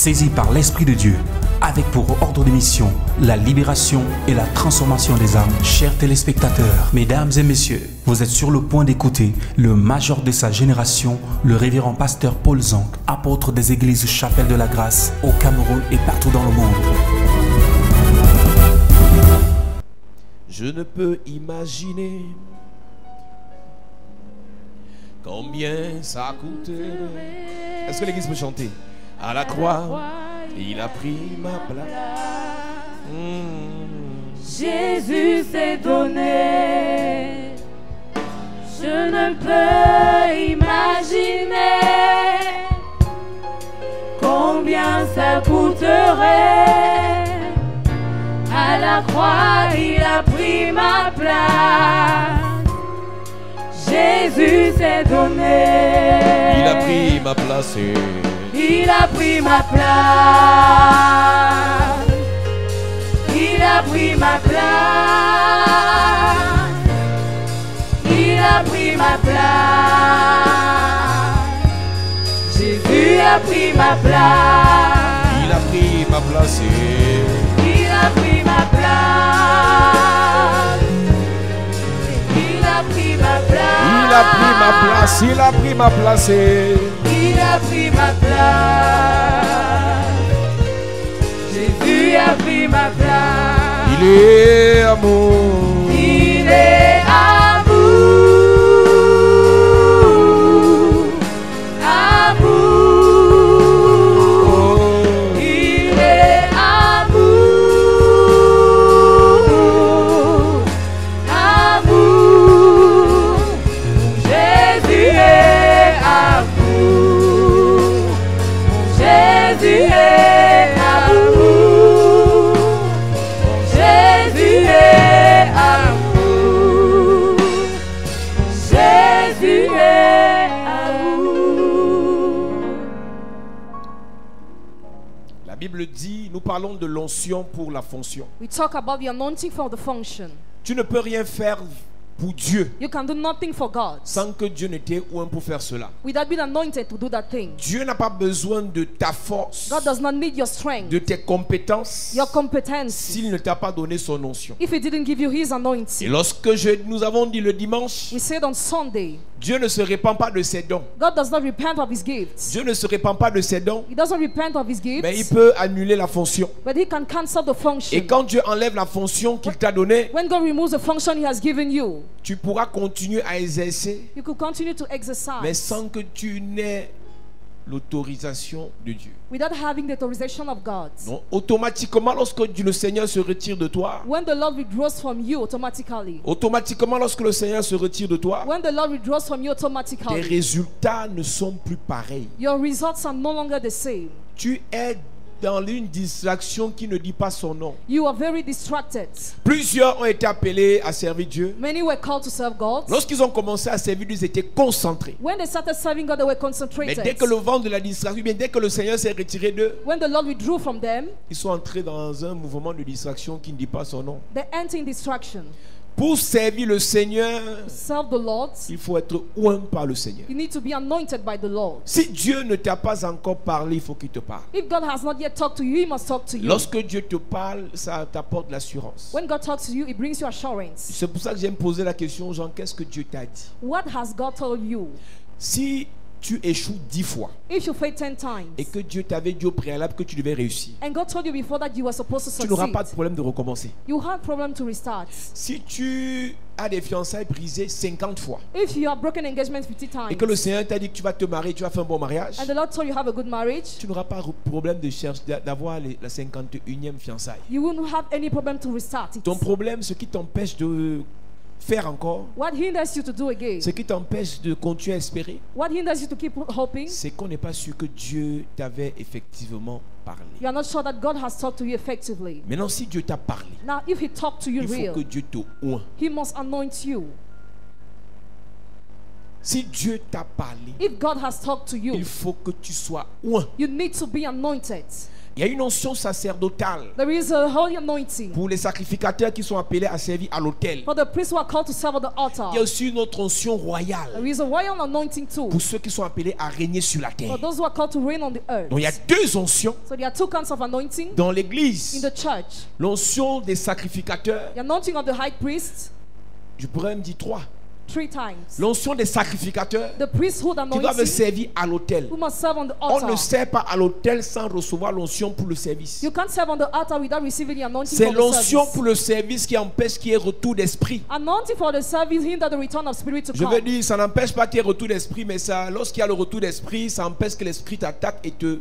saisi par l'Esprit de Dieu, avec pour ordre de mission la libération et la transformation des âmes. Chers téléspectateurs, mesdames et messieurs, vous êtes sur le point d'écouter le major de sa génération, le révérend pasteur Paul Zank, apôtre des églises Chapelle de la Grâce au Cameroun et partout dans le monde. Je ne peux imaginer combien ça coûterait. Est-ce que l'église peut chanter? À la croix, il a pris ma place. Jésus s'est donné. Je ne peux imaginer combien ça coûterait. À la croix, il a pris ma place. Jésus s'est donné. Il a pris ma place. Il a pris ma place. Il a pris ma place. Il a pris ma place. Jésus a pris ma place. Il a pris ma place. Il a pris ma place. Il a pris ma place. Il a pris ma place. Il a pris ma place. Il a pris ma place. Jésus a pris ma place. Il est amour. Il est amour. Amour. Il est amour. Amour. Jésus est amour. Jésus est amour. Jésus est amour. Jésus est amour. La Bible dit, nous parlons de l'onction pour la fonction. We talk about the anointing for the function. Tu ne peux rien faire pour Dieu You can do nothing for God sans que Dieu ne t'ait oint pour faire cela. without being anointed to do that thing. Dieu n'a pas besoin de ta force, God does not need your strength, de tes compétences, your competence, s'il ne t'a pas donné son onction. if He didn't give you His Et anointing. lorsque nous avons dit le dimanche, We said on Sunday, Dieu ne se répand pas de ses dons. God does not repent of His gifts. Dieu ne se répand pas de ses dons, He doesn't repent of His mais il gifts, peut annuler la fonction. but He can cancel the Et function. quand Dieu enlève la fonction qu'il t'a donnée, When God removes the function He has given you, tu pourras continuer à exercer, you could continue to mais exercise sans que tu n'aies l'autorisation de Dieu. without having the authorization of God. Donc, automatiquement, lorsque le Seigneur se retire de toi, When the Lord withdraws from you automatically, automatiquement, lorsque le Seigneur se retire de toi, when the Lord withdraws from you tes automatically, résultats ne sont plus pareils. your results are no longer the same. Tu es dans une distraction qui ne dit pas son nom. You are very distracted. Plusieurs ont été appelés à servir Dieu. Many were called to serve God. Lorsqu'ils ont commencé à servir Dieu, ils étaient concentrés. When they started serving God, they were Mais concentrated. dès que le vent de la distraction, bien dès que le Seigneur s'est retiré d'eux, When the Lord withdrew from them, ils sont entrés dans un mouvement de distraction qui ne dit pas son nom. they entered in distraction. Pour servir le Seigneur, Serve the Lord. il faut être oint par le Seigneur. You need to be anointed by the Lord. Si Dieu ne t'a pas encore parlé, il faut qu'il te parle. If God has not yet talked to you, He must talk to you. Lorsque Dieu te parle, ça t'apporte l'assurance. When God talks to you, it brings you assurance. C'est pour ça que j'aime poser la question aux gens, qu'est-ce que Dieu t'a dit? What has God told you? Si tu échoues 10 fois If you fail 10 times, et que Dieu t'avait dit au préalable que tu devais réussir, and God told you before that you were supposed to tu n'auras pas de succeed, problème de recommencer. you have problem to restart. Si tu as des fiançailles brisées 50 fois If you have broken engagement 50 times, et que le Seigneur t'a dit que tu vas te marier, tu vas faire un bon mariage, and the Lord told you have a good marriage, tu n'auras pas de problème de chercher d'avoir la 51e fiançaille. you won't have any problem to restart it. Ton problème, ce qui t'empêche de faire encore, What hinders you to do again? ce qui t'empêche de continuer à espérer, What hinders you to keep hoping? c'est qu'on n'est pas sûr que Dieu t'avait effectivement parlé. You are not sure that God has talked to you effectively. Maintenant, si Dieu t'a parlé, Now, if He talked to you il faut real, que Dieu te oint. He must anoint you. Si Dieu t'a parlé, If God has talked to you, il faut que tu sois oint. you need to be anointed. Il y a une onction sacerdotale There is a holy anointing pour les sacrificateurs qui sont appelés à servir à l'autel. for the priests who are called to serve at the altar. Il y a aussi une autre onction royale There is a royal anointing too pour ceux qui sont appelés à régner sur la terre. for those who are called to reign on the earth. Donc il y a deux oncions So there are two kinds of anointing dans in l'église. the church. L'onction des sacrificateurs, The anointing of the high priest, je pourrais me dire trois. 3 times. L'onction des sacrificateurs The priesthood qui doivent anointing servir à l'autel. who must serve on the On ne altar. sert pas à l'autel sans recevoir l'onction pour le service. You can't serve on the altar without receiving the anointing C'est for the l'onction service. pour le service qui empêche qu'il y ait retour d'esprit. Anointing for the service hinder the return of spirit to Je come. veux dire, ça n'empêche pas qu'il y ait retour d'esprit, mais ça, lorsqu'il y a le retour d'esprit, ça empêche que l'esprit t'attaque et te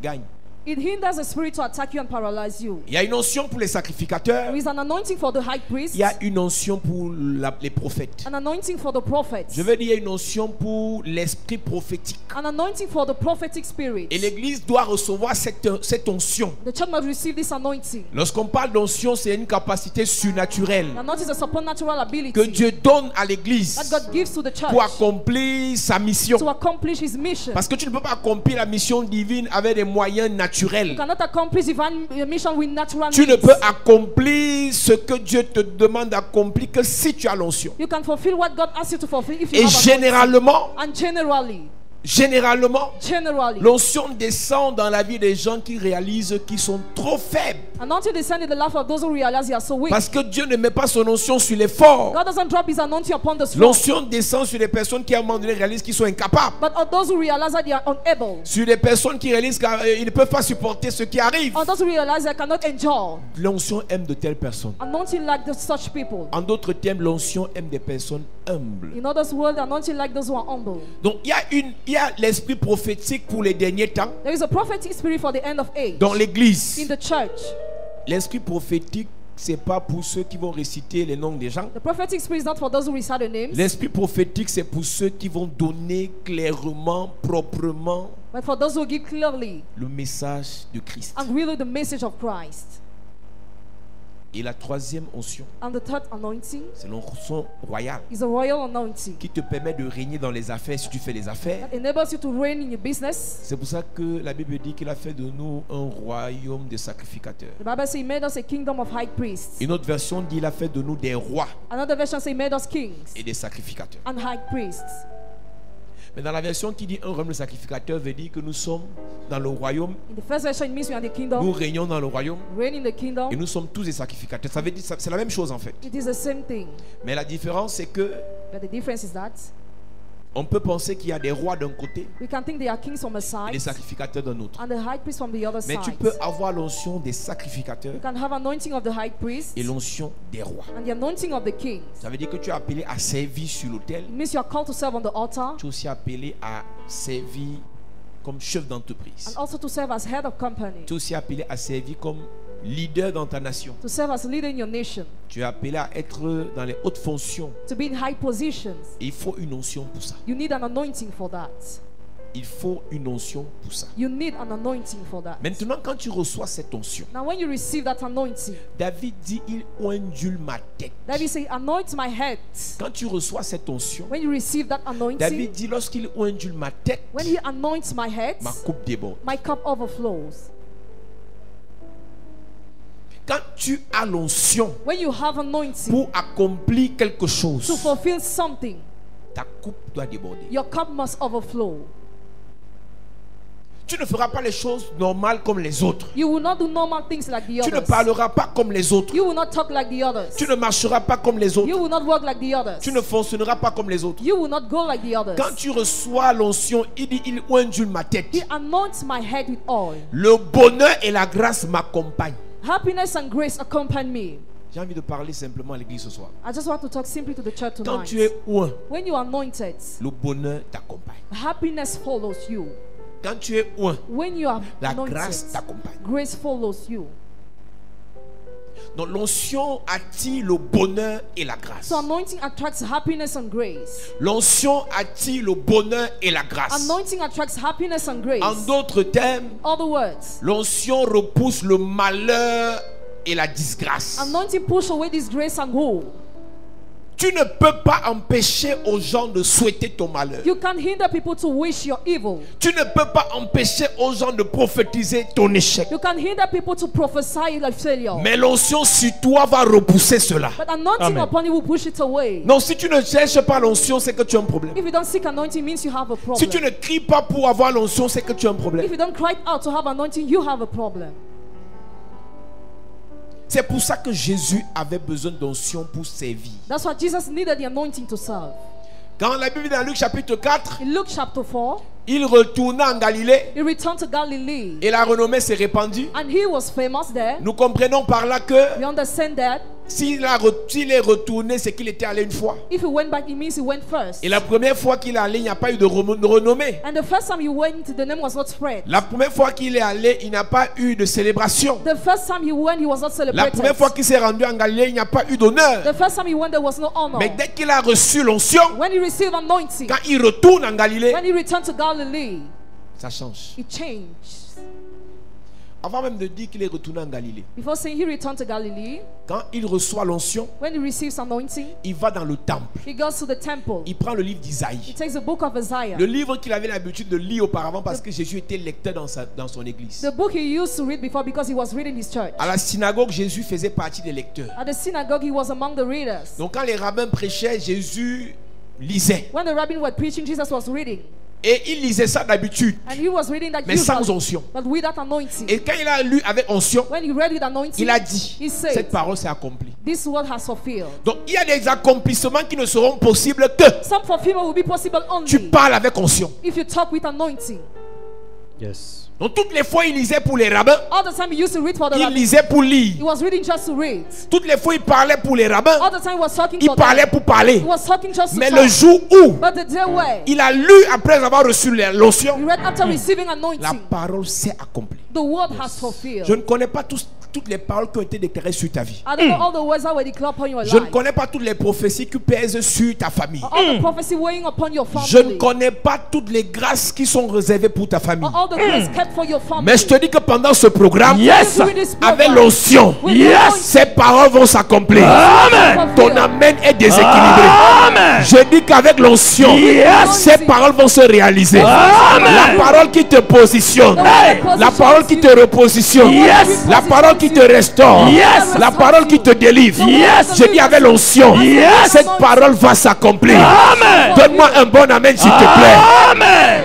gagne. It hinders the spirit to attack you and paralyze you. Il y a une onction pour les sacrificateurs. There is an anointing for the high priest, Il y a une onction pour les prophètes. an anointing for the prophets, Je veux dire, il y a une onction pour l'esprit prophétique. an anointing for the prophetic spirit. Et l'église doit recevoir cette onction. The church must receive this anointing. Lorsqu'on parle d'onction, c'est une capacité surnaturelle The anointing is a supernatural ability que Dieu donne à l'église that God gives to the church pour accomplir sa mission. to accomplish his mission. Parce que tu ne peux pas accomplir la mission divine avec des moyens You naturels. cannot accomplish divine mission with natural Tu ne means. peux accomplir ce que Dieu te demande d'accomplir que si tu as l'onction. You can fulfill what God asks you to fulfill if you Et have anointing. généralement, And generally, l'onction descend dans la vie des gens qui réalisent qu'ils sont trop faibles. anointing descend in the life of those who realize they are so weak. Parce que Dieu ne met pas son onction sur les forts. God doesn't drop his anointing upon the strong. L'onction descend sur les personnes qui à un moment donné réalisent qu'ils sont incapables. But on those who realize that they are unable. Sur les personnes qui réalisent qu'ils ne peuvent pas supporter ce qui arrive. On those who realize they cannot endure. L'onction aime de telles personnes. Anointing like such people. En d'autres termes, l'onction aime des personnes humbles. In others world, anointing like those who are humble. Donc il y a l'esprit prophétique pour les derniers temps There is a prophetic spirit for the end of age dans l'église. in the church. L'esprit prophétique, c'est pas pour ceux qui vont réciter les noms des gens. The prophetic spirit is not for those who recite the names, L'esprit prophétique, c'est pour ceux qui vont donner clairement, proprement but for those who give clearly le message de Christ. and really the message of Christ. Et la troisième onction, And the third anointing c'est l'onction royale is a royal anointing qui te permet de régner dans les affaires si tu fais les affaires. that enables you to reign in your business. C'est pour ça que la Bible dit qu'il a fait de nous un royaume de sacrificateurs. The Bible says he made us a kingdom of high priests. Une autre version dit qu'il a fait de nous des rois Another version says he made us kings et des sacrificateurs. and high priests. Mais dans la version qui dit un royaume de sacrificateurs veut dire que nous sommes dans le royaume, In the first version, it means we are in the nous kingdom, régnons dans le royaume reign in the kingdom. et nous sommes tous des sacrificateurs. Ça veut dire c'est la même chose en fait. It is the same thing. Mais la différence c'est que But the difference is that on peut penser qu'il y a des rois d'un côté we can think they are kings from a et side des sacrificateurs d'un autre. and the high priest from the other Mais tu side. peux avoir l'onction des sacrificateurs You can have anointing of the high priest et l'onction des rois. and the anointing of the kings. Ça veut dire que tu es appelé à servir sur l'autel. It means you are called to serve on the altar Tu es aussi appelé à servir comme chef d'entreprise. and also to serve as head of company, Tu es aussi appelé à servir comme leader dans ta nation. to serve as leader in your nation, Tu es appelé à être dans les hautes fonctions. to be in high positions. Et il faut une onction pour ça. You need an anointing for that. Il faut une onction pour ça. You need an anointing for that. Maintenant, quand tu reçois cette onction, Now when you receive that anointing, David dit, il ondule ma tête. David says, anoint my head. Quand tu reçois cette onction, When you receive that David anointing, dit, lorsqu'il ondule ma tête, when he anoints my head, ma coupe déborde. my cup overflows. Quand tu as l'onction When you have anointing pour accomplir quelque to chose, fulfill something, ta coupe doit déborder. your cup must overflow. Tu ne feras pas les choses normales comme les autres. You will not do normal things like the Tu ne others. parleras pas comme les autres. You will not talk like the others. Tu ne marcheras pas comme les autres. You will not walk like the others. Tu ne fonctionneras pas comme les autres. You will not go like the others. Quand tu reçois l'onction, il dit, il ondule ma tête. He anoints my head with oil. Le bonheur et la grâce m'accompagnent. Happiness and grace accompany me. J'ai envie de parler simplement à l'église ce soir. I just want to talk simply to the church Quand tonight. tu es oint, When you are anointed, le bonheur t'accompagne. happiness follows you. Quand tu es oint, When you are la anointed, grâce t'accompagne. grace follows you. Donc l'onction attire le bonheur et la grâce. So anointing attracts happiness and grace. L'onction attire le bonheur et la grâce. Anointing attracts happiness and grace. En d'autres termes, Other words, l'onction repousse le malheur et la disgrâce. anointing push away disgrace and woe. Tu ne peux pas empêcher aux gens de souhaiter ton malheur. You can hinder people to wish your evil. Tu ne peux pas empêcher aux gens de prophétiser ton échec. You can hinder people to prophesy your failure. Mais l'onction sur toi va repousser cela. But anointing upon you will push it away. Non, si tu ne cherches pas l'onction, c'est que tu as un problème. If you don't seek anointing, means you have a problem. Si tu ne cries pas pour avoir l'onction, c'est que tu as un problème. If you don't cry out to have anointing, you have a problem. C'est pour ça que Jésus avait besoin d'onction pour servir. That's why Jesus needed the anointing to serve. Quand la Bible dit dans Luc chapitre 4, In Luke chapter 4, il retourna en Galilée he returned to Galilee. et la renommée s'est répandue. And he was famous there. Nous comprenons par là que We understand that s'il est retourné, c'est qu'il était allé une fois. if he went back, it means he went first. Et la première fois qu'il est allé, il n'y a pas eu de renommée. And the first time he went, the name was not spread. La première fois qu'il est allé, il n'y a pas eu de célébration. The first time he went, he was not La celebrated. première fois qu'il s'est rendu en Galilée, il n'y a pas eu d'honneur. The first time he went, there was no honor. Mais dès qu'il a reçu l'onction, When he received anointing, quand il retourne en Galilée, when he returned to Galilee, ça change. it changed. Avant même de dire qu'il est retourné en Galilée, Before saying he returned to Galilee, quand il reçoit l'onction, when he receives anointing, il va dans le temple. he goes to the temple. Il prend le livre He d'Isaïe. takes the book of Isaiah. Le livre qu'il avait l'habitude de lire auparavant parce que Jésus était lecteur dans son église. The book he used to read before because he was reading his church. À la synagogue, Jésus faisait partie des lecteurs. At the synagogue, he was among the readers. Donc quand les rabbins prêchaient, Jésus lisait. When the rabbis were preaching, Jesus was reading. Et il lisait ça d'habitude, And he was reading that mais sans usually, onction. but without anointing. Et quand il a lu avec onction, When he read with anointing, il a dit, he said, cette parole s'est accomplie. this word has fulfilled. Donc il y a des accomplissements qui ne seront possibles que Some fulfillment will be possible tu only parles avec onction. if you talk with anointing. Yes. Donc toutes les fois il lisait pour les rabbins, All the time he used to read for the il rabbis. lisait pour lire. He was reading just to read. Toutes les fois il parlait pour les rabbins, All the time he was talking il for them. parlait pour parler. He was talking just to Mais talk. le jour où But the day where il a lu après avoir reçu l'onction, he read after receiving la anointing, parole s'est accomplie. the word has fulfilled. Je ne connais pas toutes les paroles qui ont été déclarées sur ta vie. I don't know all the words that were declared upon your Je ne life. connais pas toutes les prophéties qui pèsent sur ta famille. All the prophecy weighing upon your family. Je ne connais pas toutes les grâces qui sont réservées pour ta famille. All the grace kept for your family. Mais je te dis que pendant ce programme, Yes. With this avec program, l'onction, with the anointing, ces paroles vont s'accomplir. Amen. Ton amen est déséquilibré. Amen. Je dis qu'avec l'onction, Yes. ces paroles vont se réaliser. Amen. La parole qui te positionne, Hey. la parole qui te repositionne, Yes. la parole qui te restaure, Yes. la parole qui te délivre. Yes. Je dis avec l'onction, Yes. cette parole va s'accomplir. Amen. Donne-moi un bon amen s'il te plaît. Amen.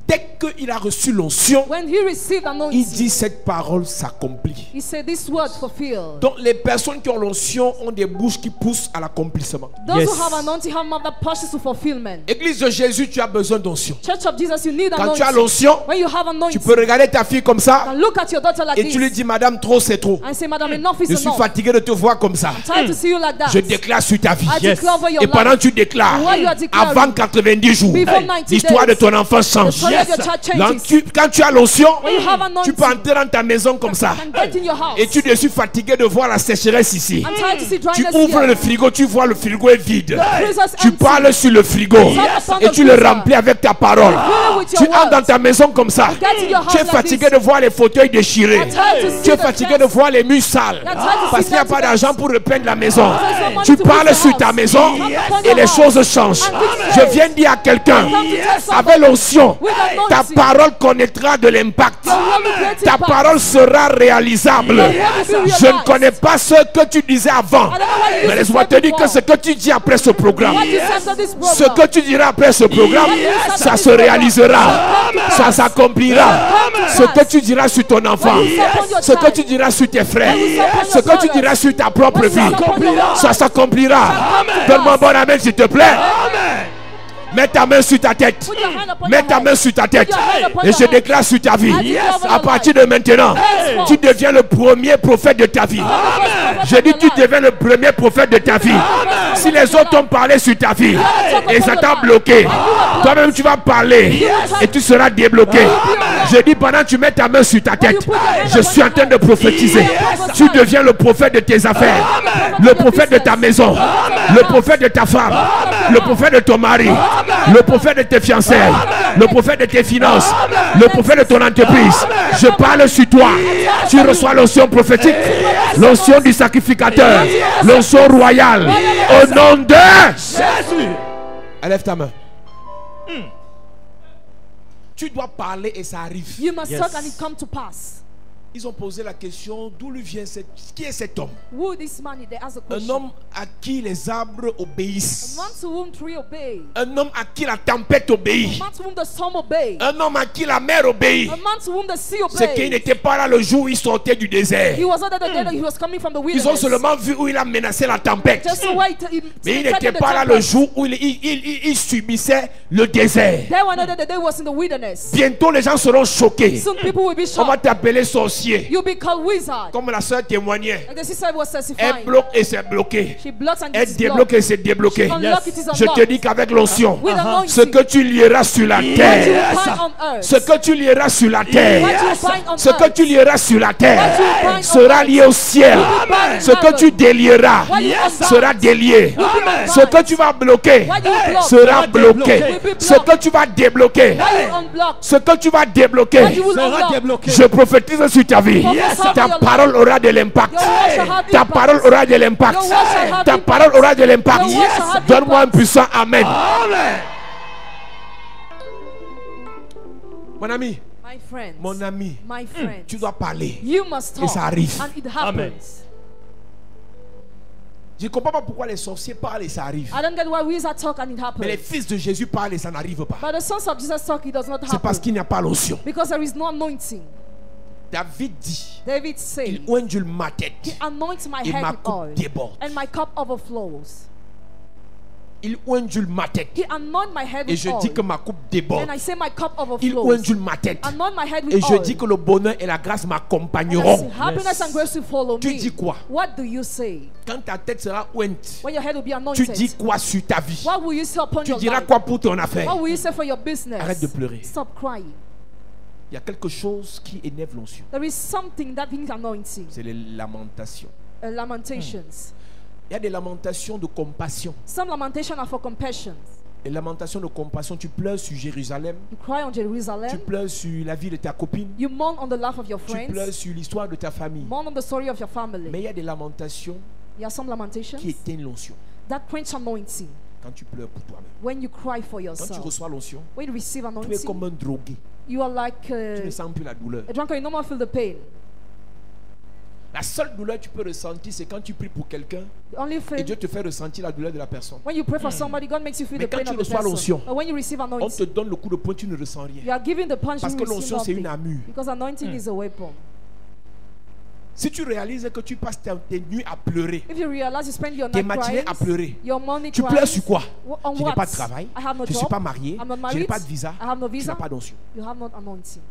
Dès qu'il a reçu l'onction, when he received il anointing, dit cette parole s'accomplit. he said this word fulfilled. Donc les personnes qui ont l'onction ont des bouches qui poussent à l'accomplissement. Those Yes. who have anointing have mouth that pushes to fulfillment. Église de Jésus, tu as besoin d'onction. Church of Jesus, you need Quand tu as anointing. l'onction, When you have tu anointing, peux regarder ta fille comme ça and look at your daughter like et tu lui this dis, Madame, trop c'est trop. and say, Madam, enough Je is suis enough. fatigué de te voir comme ça. Tired to see you like that. Je déclare sur ta vie. I Yes. declare over your Et pendant life. que tu déclares, While you are declaring, avant 90 jours, before 90 l'histoire de days, ton enfant the change. story of your child Donc, changes. quand tu as l'onction, When you have tu peux anointing, entrer dans ta maison comme ça. and get in your house. Et tu te suis fatigué de voir la sécheresse ici. I'm tired to see Tu dryness ouvres here. le frigo, tu vois le frigo est vide. Freezer's Tu empty. parles sur le frigo et tu le remplis avec ta parole. Fill it with Tu your entres dans words. ta maison comme ça. Get in your house Tu es like fatigué this. de voir les fauteuils déchirés. I'm tired to see Tu es the fatigué de chairs. voir les murs sales. You're tired to Parce see qu'il n'y a pas dirty d'argent beds. pour repeindre la maison. There's no money Tu to parles fix sur your ta house. maison Come upon et your les house. choses changent. And things Je change. viens dire à quelqu'un, Come to tell somebody. avec l'onction, With ta anointing. parole connaîtra de l'impact. Your word will create Ta impact. parole sera réalisable. Your word will be Je ne realized. connais pas ce que tu disais avant. I don't know what you Mais used to laisse-moi say te dire que before. ce que tu dis après ce programme, What you said to this ce program. que tu diras après ce programme, Yes. ça se réalisera, ça s'accomplira. Yes. Ce que tu diras sur ton enfant, Yes. ce que tu diras sur tes frères, Yes. ce que tu diras sur ta propre Yes. vie, Yes. ça s'accomplira. Donne-moi un bon amen s'il te plaît. Mets ta main sur ta tête. Put your hand upon Mets your ta head. main sur ta tête. Put your hand upon Et your je head. déclare sur ta vie. I declare over À your partir life. de maintenant, Yes. tu deviens le premier prophète de ta vie. Je dis tu deviens le premier prophète de ta vie. Si les autres ont parlé sur ta vie et ça t'a bloqué, toi-même tu vas parler et tu seras débloqué. Je dis pendant que tu mets ta main sur ta tête, je suis en train de prophétiser. Tu deviens le prophète de tes affaires, le prophète de ta maison, le prophète de ta femme, le prophète de ton mari, le prophète de tes fiancés, le prophète de tes finances, le prophète de ton entreprise. Je parle sur toi. Tu reçois l'onction prophétique. l'onction du sacrificateur, l'onction royale, au nom de Jésus. Élève ta main. Tu dois parler et ça arrive. You must Yes. talk and it come to pass. Ils ont posé la question, d'où lui vient qui est cet homme? Who this man is? They ask the Un question. homme à qui les arbres obéissent. A man to whom tree obey. Un homme à qui la tempête obéit. A man to whom the storm obey. Un homme à qui la mer obéit. A man to whom the sea C'est qu'il obey. n'était pas là le jour où il sortait du désert. He was not there the day that he was coming from the Ils ont wilderness. seulement vu où il a menacé la tempête. Just the way Mais il n'était pas là le jour où il subissait le désert. They were not there the day he was in the wilderness. Bientôt les gens seront choqués. Soon people will be On va shocked. t'appeler sorcier. You'll be called wizard. Comme la soeur témoignait. And the sister was Elle testifying. bloque et c'est bloqué. She blocks and Elle it is débloque blocked. et c'est débloqué. She unlock, it is Je te unlocked. dis qu'avec l'onction, With anointing, ce que tu lieras sur la what you terre, bind on earth, ce que tu lieras sur la what terre, you bind on ce que earth, tu lieras sur la what you terre bind on sera earth, lié au ciel. bind in Ce que tu heaven, délieras what you unbind, sera délié. Amen. Ce que tu vas bloquer what you block, sera bloqué. débloqué. Ce que tu vas débloquer, what you unblock, ce que tu vas what débloquer, you will Sera unlock. débloqué. je prophétise sur ta vie. Yes. Ta parole aura de l'impact. Your word shall have Ta impact. parole aura de l'impact. Your word shall have Ta impact. parole aura de l'impact. Your word shall have Donne-moi un impact. puissant amen. Amen. Mon ami, My friend, mon ami, my friend, tu dois parler. you must Et ça talk, arrive. and it Amen. happens. Je ne comprends pas pourquoi les sorciers parlent et ça arrive. I don't get why wizards talk and it Mais les happens. fils de Jésus parlent et ça n'arrive pas. But the sons of Jesus talk, it does not C'est parce happen. qu'il n'y a pas l'onction. Because there is no anointing. David dit, David said, il ondule ma tête anoint my et head ma with coupe oil, déborde. and my cup overflows. Il ondule ma tête He anoint my head et with je oil, dis que ma coupe déborde. and I say my cup Il overflows. ondule ma tête Anoint my head with et je oil. dis que le bonheur et la grâce And I say, m'accompagneront. happiness and grace will follow Tu me. dis quoi? What do you say? Quand ta tête sera ointe, When your head will be tu anointed, dis quoi sur ta vie? what will you say upon Tu your diras life? quoi pour ton affaire? What will you say for your business? Arrête de pleurer. Stop crying. Il y a quelque chose qui énerve l'onction. There is something that brings anointing. C'est les lamentations. Lamentations. Il y a des lamentations de compassion. Some lamentations are for compassion. Les lamentations de compassion, tu pleures sur Jérusalem, You cry on tu Jerusalem. pleures sur la vie de ta copine, You mourn on the life of your tu pleures friends. sur l'histoire de ta famille. Mourn on the story of your Mais family. il y a des lamentations There are some lamentations qui éteignent l'onction. that quench anointing. Quand tu pleures pour toi-même. When you cry for Quand tu yourself. reçois l'onction, When you receive tu es anointing, comme un drogué. you are like Tu ne sens plus la douleur. a drunkard. You no more feel the pain. La seule douleur que tu peux ressentir, c'est quand tu pries pour quelqu'un The only et thing, Dieu te fait ressentir la douleur de la personne. when you pray for somebody, God makes you feel Mais the quand pain tu of the reçois person. l'onction, But when you receive On te anointing, donne le coup de poing, tu ne ressens rien. you are giving the punch, Parce you que receive l'onction, c'est une nothing. armure. Because anointing is a weapon. Si tu réalises que tu passes tes nuits à pleurer, If you realize you spend your tes night matinées crying, à pleurer, your morning tu crying, pleures sur quoi? on Je n'ai what? pas de travail, I have no je ne suis job, pas marié, I'm not je n'ai married, pas de visa, I have no tu n'as visa, pas d'onction. you have not anointing.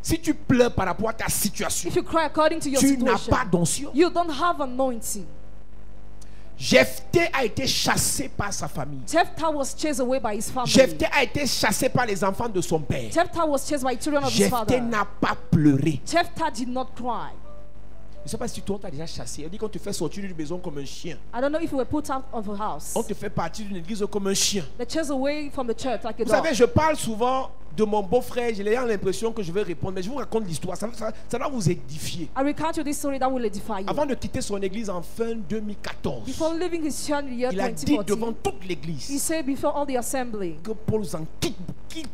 Si tu pleures par rapport à ta situation, If you cry according to your tu n'as situation, pas d'onction. you don't have anointing. Jephthé a été chassé par sa famille. Jephthah was chased away by his family. Jephthé a été chassé par les enfants de son père. Jephthah was chased by children of his Jephthé father. n'a pas pleuré. Jephthah did not cry. Je ne sais pas si toi on t'a déjà chassé. On dit qu'on te fait sortir d'une maison comme un chien. I don't know if you were put out of a house. On te fait partir d'une église comme un chien. They chased away from the church like a Vous dog. savez, je parle souvent de mon beau-frère. J'ai l'impression que je vais répondre. Mais je vous raconte l'histoire. Ça va vous édifier. I recount you this story that will edify you. Avant de quitter son église en fin 2014, Before leaving his church in the year il a dit 2014, devant toute he l'église said before all the assembly, que Paul en quitte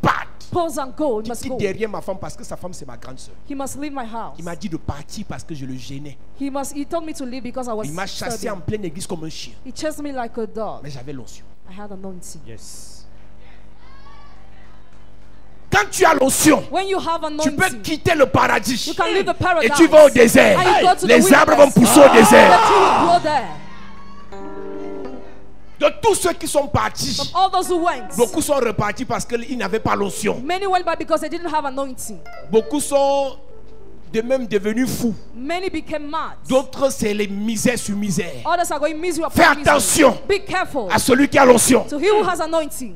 parte. pause and go, he Il must quitte go. derrière ma femme parce que sa femme c'est ma grande soeur. He must leave my house. Il m'a dit de partir parce que je le gênais. He told me to leave because I was Il m'a chassé en studying. pleine église comme un chien. He chased me like a dog. Mais j'avais l'onction. I had anointing. Yes. Quand tu as l'onction, When you have tu peux anointing, quitter le paradis you can leave the et paradise. tu vas au désert. And you go to the Les arbres vont wilderness. pousser au The désert. tree will grow there. De tous ceux qui sont partis, From all those who went, beaucoup sont repartis parce qu'ils n'avaient pas l'onction. many went back because they didn't have anointing. Beaucoup sont de même devenus fous. Many became mad. D'autres, c'est les misères sur misère. Others are going misery upon Fais misery. attention Be careful. à celui qui a l'onction. To he who has anointing.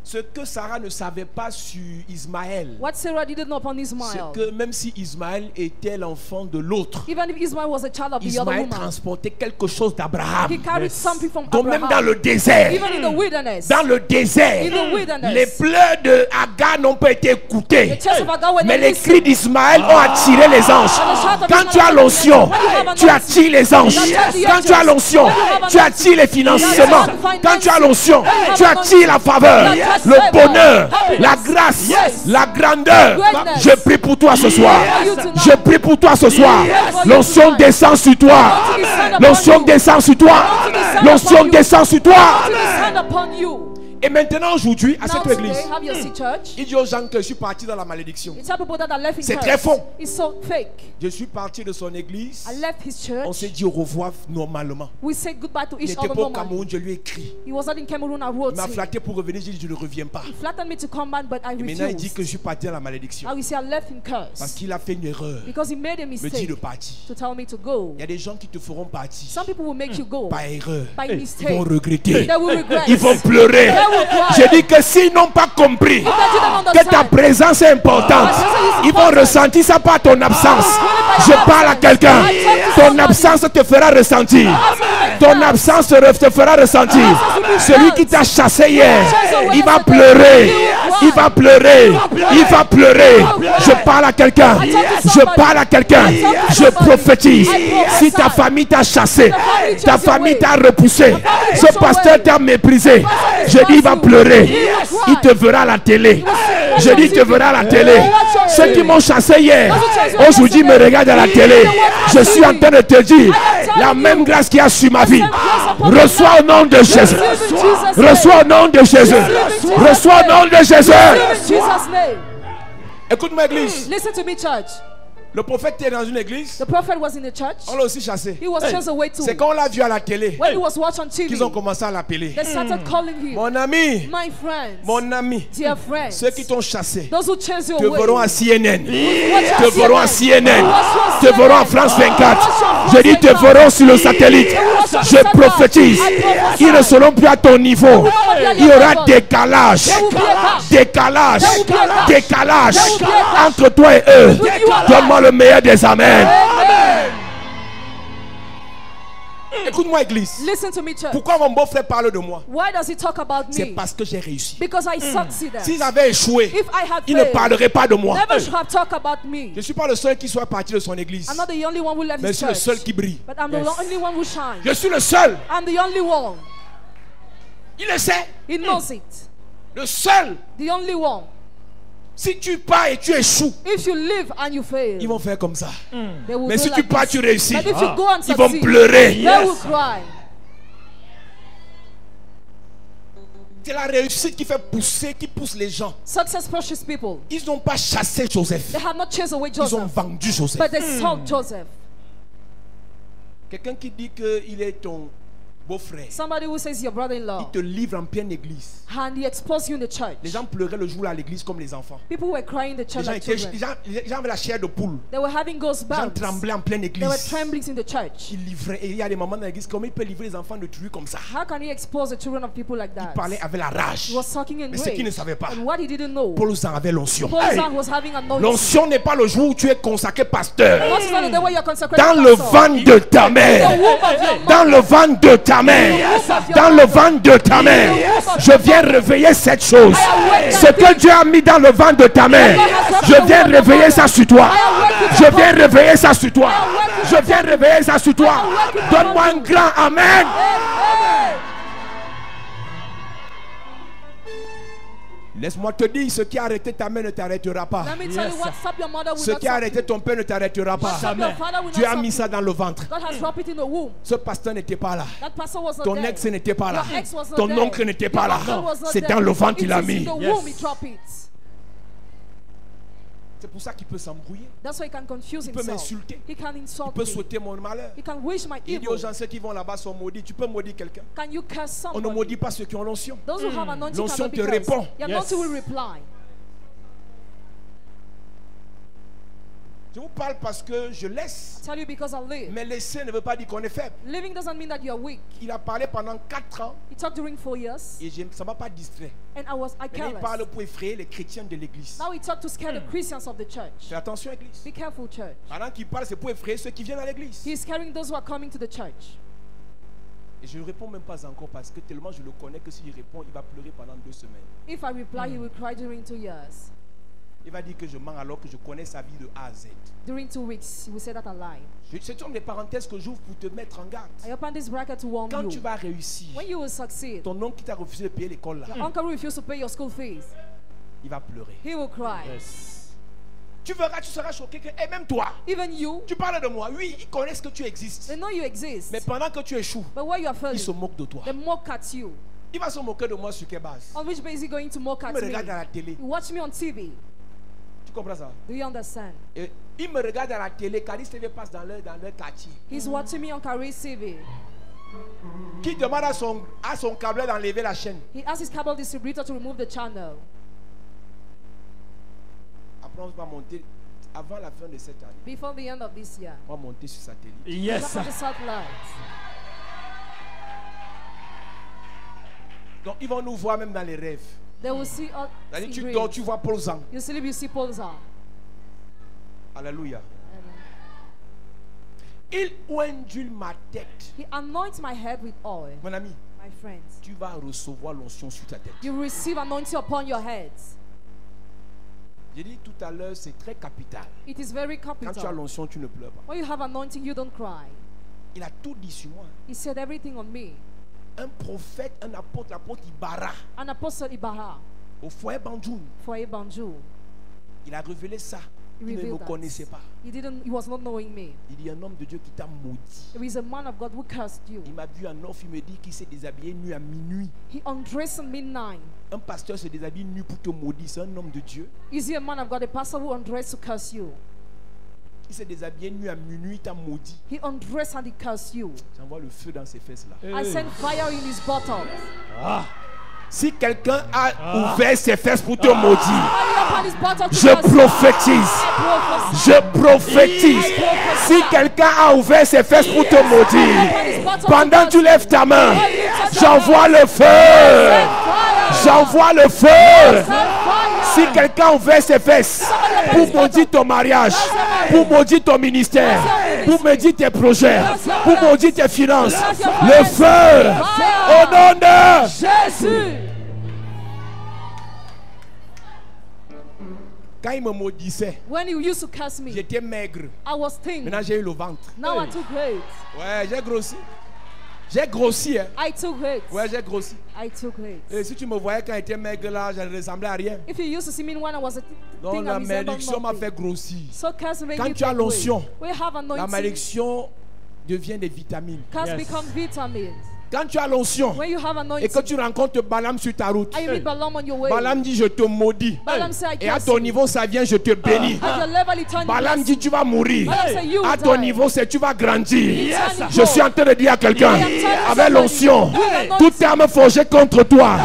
Ce que Sarah ne savait pas sur Ismaël, What Sarah didn't know upon c'est Ismael. que même si Ismaël était l'enfant de l'autre, Even if Ismael was a child of the other Ismaël woman, transportait quelque chose d'Abraham. he carried something from Donc même Abraham. dans le désert, Even in the wilderness, dans le désert, in the wilderness, les pleurs de Agar n'ont pas été écoutés. the tears of Agar were Mais not les listened. cris d'Ismaël ont attiré les anges. Quand tu as l'onction, tu attires les anges. Quand tu as l'onction, tu attires les financements. Quand tu as l'onction, tu attires la faveur, le bonheur, la grâce, la grandeur. Je prie pour toi ce soir. Je prie pour toi ce soir. L'onction descend sur toi. L'onction descend sur toi. L'onction descend sur toi. Descend upon you. Et maintenant, aujourd'hui, à Now cette today, église, have you seen church? il dit aux gens que je suis parti dans la malédiction. You tell people that I left his C'est church. très faux. It's so fake. Je suis parti de son église. I left his On church. s'est dit au revoir normalement. We said goodbye to Il each n'était other pas au normally. Cameroun, je lui ai écrit. He was not in Cameroon. I Il wrote m'a him. flatté pour revenir, j'ai dit je ne reviens pas. He flattered me to come back, but I Et maintenant il dit refused. que je suis parti dans la malédiction. Now we say I left him Parce curse qu'il a fait une erreur. because he made a Me dit mistake de partir. to tell me to go. Il y a des gens qui te feront partir. Some people will make you go Par erreur. by Ils mistake. vont regretter. They will regret. Ils vont pleurer. J'ai dit que s'ils n'ont pas compris que ta présence est importante, ils vont ressentir ça par ton absence. Je parle à quelqu'un. Ton absence te fera ressentir. Ton absence te fera ressentir. Celui qui t'a chassé hier, il va pleurer. Il va pleurer. Il va pleurer. Je parle à quelqu'un. Je parle à quelqu'un. Je prophétise. Si ta famille t'a chassé, ta famille t'a repoussé, ce pasteur t'a méprisé, je dis il va pleurer. Il te verra à la télé. Je dis il te verra à la télé. Ceux qui m'ont chassé hier, aujourd'hui me regardent à la télé. Je suis en train de te dire la même grâce qu'il y a sur ma vie. Reçois au nom de Jésus. Reçois au nom de Jésus. Reçois au nom de Jésus. Jesus' name. Écoute-moi, église. Listen to me, church. Le prophète était dans une église. The prophet was in the church. On l'a aussi chassé. He was chased away too. C'est quand on l'a vu à la télé When he was watched on TV, qu'ils ont commencé à l'appeler. they started calling him, Mon ami, my friends, mon ami, dear friends. ceux qui t'ont chassé Those who chase you te away. verront à CNN. Watch Te on verront à CNN. CNN. Watch on Te verront à CNN. France 24. Watch on Je dis France te 24. verront sur le satellite. Je prophétise. Ils ne seront plus à ton niveau. Il y aura décalage. Décalage. Décalage entre toi et eux. Donne-moi le meilleur des amens. Écoute-moi, église. Listen to me, church. Pourquoi mon beau-frère parle de moi? Why does he talk about C'est me? parce que j'ai réussi. Because I succeeded. S'ils avaient échoué, If I had ils ne failed, parleraient pas de moi. never should have talked about me. Je ne suis pas le seul qui soit parti de son église. I'm not the only one who left Mais je his suis le church. seul qui brille. But I'm the only one who shines. Je suis le seul. I'm the only one. Il le sait. He knows it. Le seul. The only one. Si tu pars et tu échoues, If you live and you fail, ils vont faire comme ça. they will Mais do si tu like pars, this. tu réussis. But if you go and Ils vont succeed, pleurer. they will cry. C'est la réussite qui fait pousser, qui pousse les gens. Success pushes people. Ils n'ont pas chassé Joseph. They have not chased away Ils ont Joseph, vendu Joseph. but they sold Joseph. Quelqu'un qui dit qu'il est ton beau-frère, Somebody who says your il brother-in-law, te livre en pleine église. and he exposed you in the church. Les gens pleuraient le jour-là à l'église comme les enfants. People were crying in the Les church gens, like étaient, children. les gens avaient la chair de poule. They were having Les gens goosebumps. tremblaient en pleine They were église. trembling in the church. Il livrait. Et il y a des mamans dans l'église, comment il peut livrer les enfants de tuer comme ça? How can he expose the children of people like Il that? parlait avec la rage. He was talking in Mais ce qu'il ne rage. savait pas, And what he didn't know, Paul en avait l'onction. Paul Hey! was having anointing. L'onction n'est pas le jour où tu es consacré pasteur. Not is not the day where you're consecrated Dans le pastor. ventre de ta mère. Dans le ventre de ta mère. Dans le ventre de ta mère. Je viens réveiller cette chose. Ce que Dieu a mis dans le ventre de ta mère. Je viens réveiller ça sur toi. Je viens réveiller ça sur toi. Je viens réveiller ça sur toi. Donne-moi un grand amen. Laisse-moi te dire, ce qui a arrêté ta mère ne t'arrêtera pas. Let me tell you what stopped your mother will Ce not qui a stop arrêté you. ton père ne t'arrêtera pas. What stopped your father will Dieu not a stop mis you. ça dans le ventre. God has dropped it in the womb. Ce pasteur n'était pas là. That pastor was not Ton there. ex n'était pas là. Your ex was not Ton there. oncle n'était pas là. Your uncle was not C'est there. dans le ventre qu'il a It is mis. in the womb he dropped it. C'est pour ça qu'il peut s'embrouiller. That's why he can confuse Il peut himself. m'insulter. He can Il insult peut me. souhaiter mon malheur. He can wish my Il dit aux evil. gens, ceux qui vont là-bas sont maudits. Tu peux maudire quelqu'un. Can you curse On ne somebody? maudit pas ceux qui ont l'onction. Those who have anointing L'onction cannot be te cursed. répond. Your anointing will reply. Je vous parle parce que je laisse. I tell you because I live. Mais laisser ne veut pas dire qu'on est faible. Living doesn't mean that you are weak. Il a parlé pendant 4 ans He talked during 4 years, et ça ne m'a pas distrait. and I Maintenant, il careless. parle pour effrayer les chrétiens de l'église. Now he talked to scare the Christians of the church. Fais attention, église. Be careful, church. Pendant qu'il parle, c'est pour effrayer ceux qui viennent à l'église. He is scaring those who are coming to the church. Et je ne réponds même pas encore parce que tellement je le connais que s'il répond, il va pleurer pendant 2 semaines. If I reply, he will cry during 2 years. Il va dire que je mens alors que je connais sa vie de A à Z. During 2 weeks, he will say that I lie. C'est une des parenthèses que j'ouvre pour te mettre en garde. I open this bracket to warn Quand tu you. vas réussir, When you will succeed, ton oncle qui t'a refusé de payer l'école là, your uncle will refuse to pay your school fees. il va pleurer. He will cry. Yes. Tu verras, tu seras choqué que, et même toi, Even you, tu parles de moi. Oui, ils connaissent que tu existes. they know you exist. Mais pendant que tu échoues, But where you are ils se failing, moquent de toi. they mock at you. Il va se moquer de moi sur quelle base? On which base is he going to mock Il at me me? regarde à la télé. You watch me on TV. Tu comprends ça? Do you understand? Et il me regarde à la télé. Caris TV passe dans leur quartier. He's watching me on Career TV. Qui demande à son câbleur d'enlever la chaîne. He asked his cable distributor to remove the channel. Après, on va monter. Avant la fin de cette année, Before the end of this year, on va monter sur satellite. Yes. look at the satellite. Donc, ils vont nous voir même dans les rêves. They will see us C'est-à-dire, in tu dreams. dors, tu vois Paul Zang. You sleep, you see Polza. Alléluia. Il oindule ma tête. He anoints my head with oil. Mon ami, My friends, tu vas recevoir l'onction sur ta tête. you receive anointing upon your heads. J'ai dit tout à l'heure, c'est très capital. It is very Quand tu as capital. l'onction, tu ne pleures pas. When you have anointing, you don't cry. Il a tout dit sur moi. He said everything on me. Un prophète, un apôtre, l'apôtre Ibarra, An apostle Ibaha au foyer Banjoun, for Banjo. il a révélé ça. He Il ne me revealed connaissait that. pas. He was not knowing me. Il dit un homme de Dieu qui t'a maudit. There is a man of God who cursed you. Il m'a vu en offre, il me dit qu'il s'est déshabillé nu à minuit. He undressed at midnight. Un pasteur se déshabille nu pour te maudire, c'est un homme de Dieu. Is he a man of God, a pastor who undressed to curse you? Il s'est déshabillé nu à minuit, il t'a maudit. He undressed and he cursed you. J'envoie le feu dans ses fesses là. I sent fire in his bottom. Si quelqu'un a ouvert ses fesses pour te maudire, Fire upon his bottom to je curse you. prophétise. Je prophétise. Si quelqu'un a ouvert ses fesses pour te maudire, pendant que tu lèves ta main, j'envoie le feu. J'envoie le feu. Si quelqu'un a ouvert ses fesses pour maudire ton mariage, pour maudire ton ministère, pour maudire tes projets, pour maudire tes finances, le feu au nom de Jésus. Quand il me maudissait, When he used to curse me, j'étais maigre. I was thin. Maintenant j'ai eu le ventre. Now I took weight. Ouais, j'ai grossi. J'ai grossi, hein. I took weight. Ouais, j'ai grossi. I took weight. Et si tu me voyais quand j'étais maigre là, je ne ressemblais à rien. If you used to see me when I was a Donc thing, la I resembled malédiction m'a nothing. fait grossir. So curse make Quand you tu as take l'onction, weight. We have La anointing. malédiction devient des vitamines. Curse Yes. become vitamins. Quand tu as l'onction When you have et anointing, que tu rencontres Balaam sur ta route, and you meet Balaam on your way, Balaam dit je te maudis. Balaam say, I Et à curse ton you. niveau ça vient, je te bénis. At your level, he turn you Balaam blessed. dit tu vas mourir. Balaam say, you À will ton die. niveau c'est tu vas grandir. Yes. Je suis en train de dire à quelqu'un, I am telling avec somebody, l'onction, with anointing, toute arme forgée contre toi,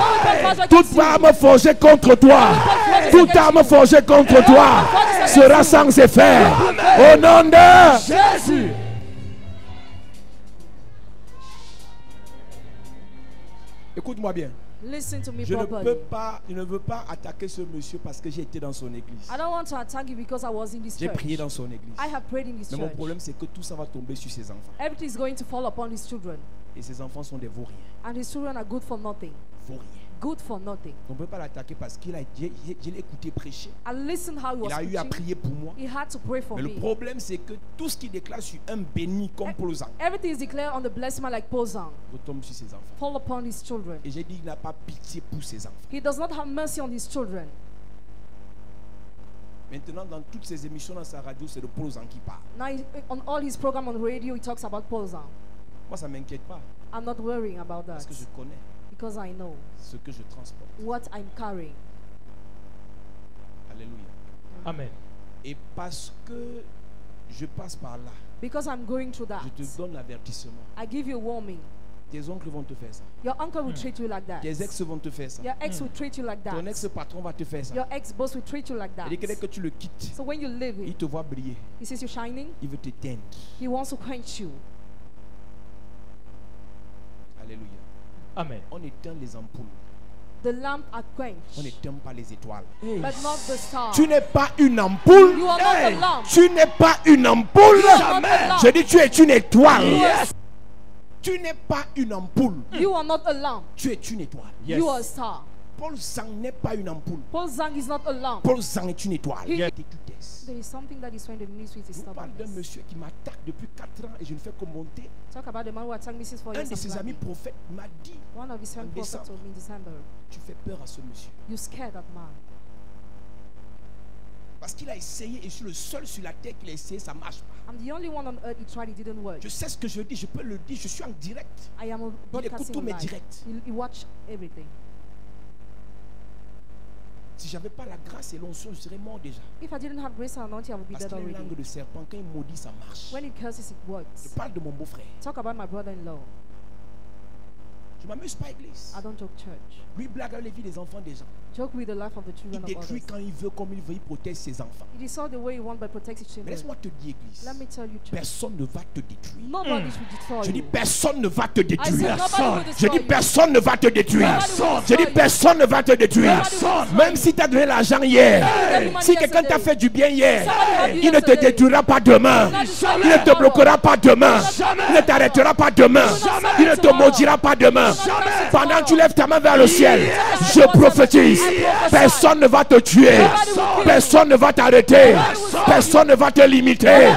toute arme forgée contre toi, toute arme forgée contre toi sera sans effet. Au nom de Jésus. Écoute-moi bien. Listen to me Je ne properly. peux pas, je ne veux pas attaquer ce monsieur parce que j'ai été dans son église. I don't want to attack you because I was in this J'ai church. prié dans son église. I have prayed in this Mais mon church. problème c'est que tout ça va tomber sur ses enfants. Everything is going to fall upon his children. Et ses enfants sont des vauriens. And his children are good for nothing. Vauriens. Good for nothing. On ne peut pas l'attaquer parce qu'il a, je l'ai écouté prêcher. I listened how he Il was a eu à preaching. prier pour moi. He had to pray for Mais le me. problème c'est que tout ce qu'il déclare sur un béni comme Paul Zang Everything is declared on the blessed man like Pozan. retombe sur ses enfants. Fall upon his children. Et j'ai dit qu'il n'a pas pitié pour ses enfants. He does not have mercy on his children. Maintenant, dans toutes ses émissions dans sa radio, c'est de Paul Zang qui parle. Now, on all his program on radio, he talks about Pozan. Moi, ça ne m'inquiète pas I'm not worrying about parce that que je connais because I know ce que je transporte. what I'm carrying. Alléluia. Amen. Et parce que je passe par là, Because I'm going through that, je te donne l'avertissement. I give you a warning. Tes oncles vont te faire ça. Your uncle will treat you like that. Tes ex vont te faire ça. Your ex will treat you like Ton that. ex-patron va te faire ça. Your ex-boss will treat you like Et that. dès que tu le quittes, So when you leave il it, te voit briller. he sees you shining, Il veut t'éteindre. he wants to quench you. Alléluia. Amen. On éteint les ampoules. The lamp are On quenched, n'éteint pas les étoiles. but not the star. Tu n'es pas une ampoule. You are not a lamp. Tu n'es pas une ampoule. You are not a lamp. Je dis tu es une étoile. Yes. Tu n'es pas une ampoule. You are not a lamp. Tu es une étoile. Yes. You are a star. Paul Zang n'est pas une ampoule. Paul Zhang is not a lamp. Paul Zang est une étoile. He- Et tu testes. There is something that is trying to ministry with his Je vous parle d'un stubbornness. monsieur qui m'attaque depuis 4 ans et je ne fais que monter. Talk about the man who attacked me since 4 Un years. de ses of amis planning. prophètes m'a dit, One of his friend en prophets décembre. told me in December, tu fais peur à ce monsieur. you scared that man. Parce qu'il a essayé et je suis le seul sur la terre qui a essayé, ça ne marche pas. I'm the only one on earth he tried, it didn't work. Je sais ce que je dis, je peux le dire, je suis en direct. I am broadcasting tous mes live. directs. You watch everything. Si j'avais pas la grâce et l'onction, je serais mort déjà. If I didn't have grace and anointing, I would be Parce dead qu'il a une already. langue de serpent, quand il maudit, ça marche. When it curses, it Je works. parle de mon beau-frère. Talk about my brother-in-law. Je m'amuse pas à l'église. I don't joke church. Lui blague avec les vies des enfants des gens. Joke with the life of the Il children of détruit others. quand il veut, comme il veut, il protège ses enfants. It is all the way you want, but protects his Mais children. laisse-moi te dire, église, Let me tell you, church. personne ne va te détruire. Nobody should destroy Je dis you. personne ne va te I said détruire. nobody will Je destroy dis you. personne ne va te détruire. Personne. Je dis personne ne va te détruire. Personne. Même si tu as donné l'argent hier, Everyone si quelqu'un t'a yesterday. fait du bien hier, Somebody il ne te yesterday. détruira pas demain. Jamais. Il ne te bloquera pas demain. Il ne t'arrêtera pas demain. Il ne te maudira pas demain. Pendant que tu lèves ta main vers le ciel, je prophétise. Personne ne va te tuer. Personne ne va t'arrêter. Personne ne va te limiter.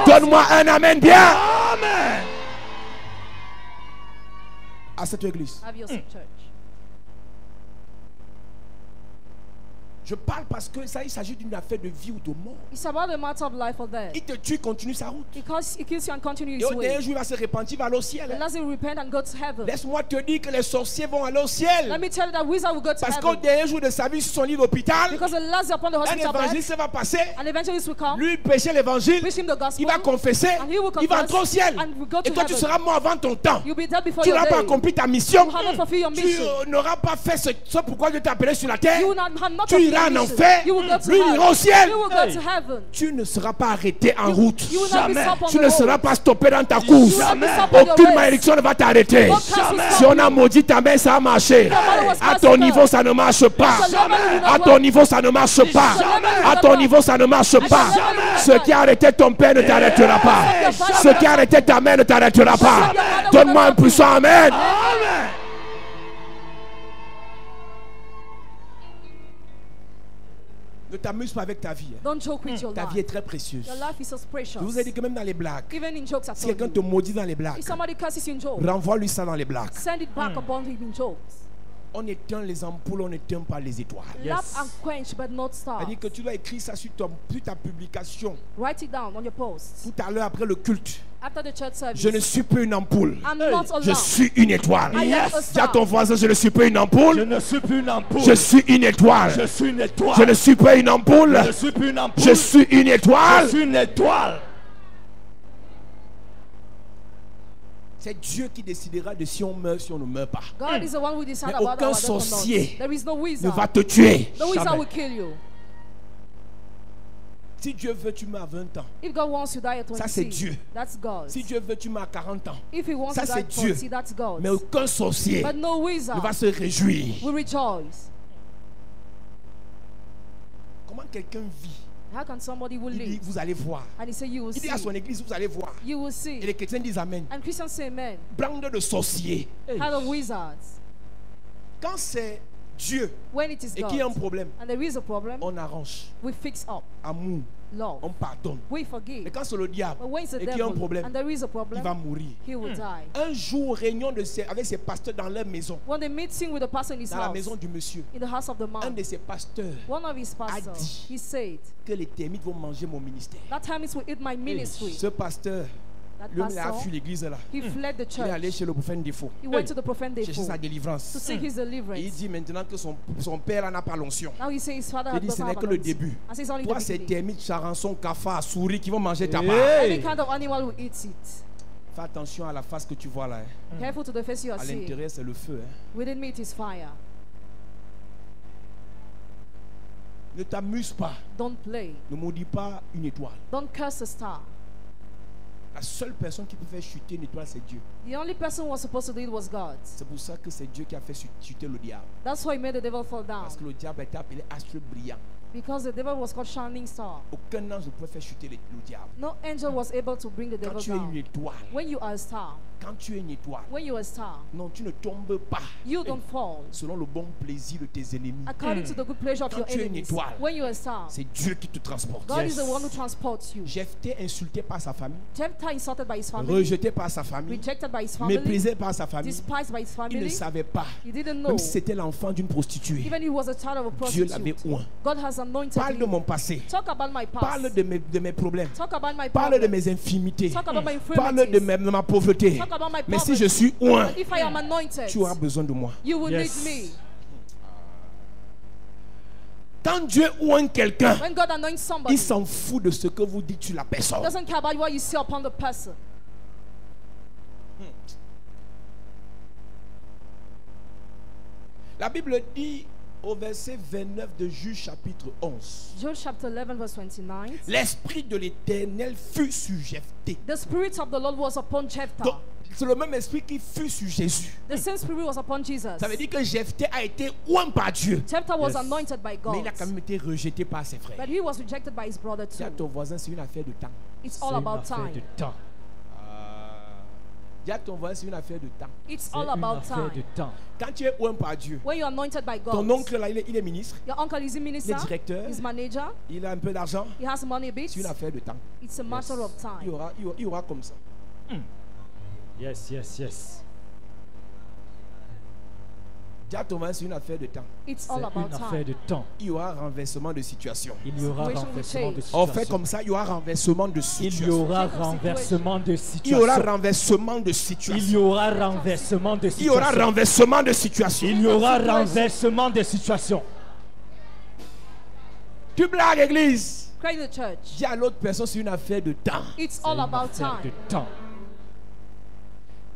Donne-moi un amen bien. À cette église. Have your church. Je parle parce que ça, il s'agit d'une affaire de vie ou de mort. It's about the matter of life or death. Il te tue, continue sa route. Because he kills you and continues Et his au dernier way. jour, il va se repentir, il va aller au ciel. Unless he repent and go to heaven. Laisse-moi te dire que les sorciers vont aller au ciel. Let me tell you that wizard will go to Parce qu'au heaven. dernier jour de sa vie, sur son lit d'hôpital, Because the last day upon the un hospital bed, évangéliste va passer, an evangelist will come, lui prêcher l'évangile, preach him the gospel, il va confesser, and he will il va confess, entrer au ciel. and will go Et to toi, tu heaven. seras mort avant ton temps. You'll be dead before Tu your n'auras pas day. accompli ta mission. You haven't fulfilled your Tu mission. n'auras pas fait ce pourquoi Dieu t'a appelé sur la terre. You will not have not Tu fulfilled iras your en mission. enfer. You will go to Lui, il hell. ira au ciel. You will go to heaven. Tu ne seras pas arrêté en route. You will not be stopped on Tu the ne road. seras pas stoppé dans ta course. You will not be stopped on your Aucune race. malédiction ne va t'arrêter. No curse will Si stop on a you. maudit ta main, ça a marché. À ton niveau, ça ne marche pas. À ton niveau, ça ne marche pas. À ton niveau, ça ne marche pas. Ce qui a arrêté ton père ne t'arrêtera pas. Ce qui a arrêté ta mère ne t'arrêtera pas. Donne-moi un puissant amen. Ne t'amuse pas avec ta vie. hein. Don't joke with your Ta vie est life. très précieuse. Your life is so precious. Je vous ai dit que même dans les blagues, Even in jokes, I si told quelqu'un you. te maudit dans les blagues, If somebody curses you in jokes, renvoie-lui ça dans les blagues. send it back upon him in jokes. On éteint les ampoules, on n'éteint pas les étoiles. Lamp and quench, but not stars. C'est-à-dire que tu dois écrire ça sur ta publication. Write it down on your post. Tout à l'heure après le culte. After the church service, Je ne suis pas une ampoule. I'm not a Je lamp. suis une étoile. I am a Dis à star. ton voisin, je ne suis pas une ampoule. Je ne suis plus une ampoule. Je suis une étoile. Je suis une étoile. Je ne suis pas une ampoule. Je suis plus une ampoule. Je suis une Je étoile. suis une étoile. C'est Dieu qui décidera de si on meurt, si on ne meurt pas. God is the one who decides Mais about aucun our death or not. sorcier There is no Ne wizard. va te tuer. No wizard Jamais. will kill you. Si Dieu veut, tu meurs à 20 ans. If God wants you to die at 20, Ça, c'est Dieu. that's God. Si Dieu veut, tu meurs à 40 ans. If he wants Ça, you to c'est die at Dieu. 40, that's God. Mais aucun sorcier But no ne wizard va se réjouir. will rejoice. Comment quelqu'un vit? How can somebody will Il dit, live? vous allez voir. And he say, you will Il dit à see. son église, vous allez voir. You will Et see. les chrétiens disent Amen. And Christians say amen. Bande de sorciers. Kind of wizards. Quand c'est Dieu When it is et qu'il y a un God, problème, and there is a problem, on arrange. we fix up. Amour, Love. on pardonne. We Mais forgive. quand c'est le diable But when it's the et qu'il y a un devil, problème, and there is a il problem, va mourir. he will die. Un jour, réunion avec ses pasteurs dans leur maison, When they meeting with the pastor in his dans la house, maison du monsieur, in the house of the un man, de ses pasteurs one of his pastors, dit he said, que les termites vont manger mon ministère. that time is will eat my ministry. Ce pasteur, That lui, il a pastor, fui l'église là. he fled the Il est allé church. chez le prophète défaut. He went to the prophet Chercher sa Defo délivrance. to seek his Et il deliverance. dit maintenant que son père là n'a pas l'onction. Now he says his father Il had dit ce doesn't n'est have que an le anointing. début. I say it's only the Toi, ces beginning. termites, charançons, cafards, souris qui vont manger ta part. Hey. Any kind of animal will eat it. Fais attention à la face que tu vois là. Hein. Careful to the face you are À seeing. l'intérieur, c'est le feu. Hein. Within me, it is fire. Ne t'amuse pas. Don't play. Ne maudis pas une étoile. Don't curse a star. La seule personne qui peut faire chuter une étoile, c'est Dieu. The only person who was supposed to do it was God. C'est pour ça que c'est Dieu qui a fait chuter le diable. That's why he made the devil fall down. Parce que le diable était appelé astre brillant. Because the devil was called shining star. Aucun ange ne peut faire chuter le diable. No angel was able to bring the Quand devil tu es une down. étoile, When you are a star, quand tu es une étoile, when you are a star, non, tu ne tombes pas you don't fall selon le bon plaisir de tes ennemis. according to the good pleasure of Quand your tu es une enemies. étoile, When you are a star, C'est Dieu qui te transporte. God is the one who transports you. Jephthé insulté par sa famille, Jephthah insulted by his family, rejeté par sa famille, rejected by his family, méprisé par sa famille. despised by his Il ne family. savait pas. He didn't know. Même si c'était l'enfant d'une prostituée, Even he was a child of a Dieu l'avait prostitute. oint. God has anointed Parle de him. mon passé. Talk about my Parle past. de mes problèmes. Talk about my Parle de problems. mes infimités. Talk about my Parle de infirmities. ma pauvreté. Talk about my Mais si poverty. je suis oint, But if I am anointed, tu auras besoin de moi. you will Yes. need me. Quand Dieu oint quelqu'un, When God anoints somebody, il s'en fout de ce que vous dites sur la personne. doesn't care about what you see upon the person. La Bible dit au verset 29 de Juge chapitre 11. Joel chapter 11 verse 29. L'esprit de l'Éternel fut sur Jephthé. The spirit of the Lord was upon Donc, Jephthah. c'est le même esprit qui fut sur Jésus. The same spirit was upon Jesus. Ça veut dire que Jephthé a été oint par Dieu. Jephthah was Yes. anointed by Mais God. il a quand même été rejeté par ses frères. But he was rejected by his brother Dis à too. ton voisin, c'est une affaire de temps. It's C'est all une about affaire time. de temps. Dis à ton voisin, c'est une affaire de temps. It's C'est all une about affaire de time. temps. Quand tu es oint par Dieu, When you're anointed by ton God, oncle là, il est ministre, your uncle is a minister, il est directeur, he's manager, il a un peu d'argent, he has money a bit. c'est une affaire de temps. It's a matter of Il y time. aura, il y aura comme ça. Yes, yes, yes. Dis à ton voisin, c'est une affaire de temps. It's C'est all about une affaire de time. temps. Il y aura renversement de situation. Il y aura Situation will renversement de change. situation. On fait comme ça, il y aura renversement de Il y situation. aura Change of renversement de Il y situation. aura renversement de Il y situation. aura renversement de Il y aura situation. renversement de situation. Il y aura renversement de situation. Tu blagues, église. Cry the church. Dis à l'autre personne, c'est une affaire de temps. It's C'est all une about affaire de time. temps.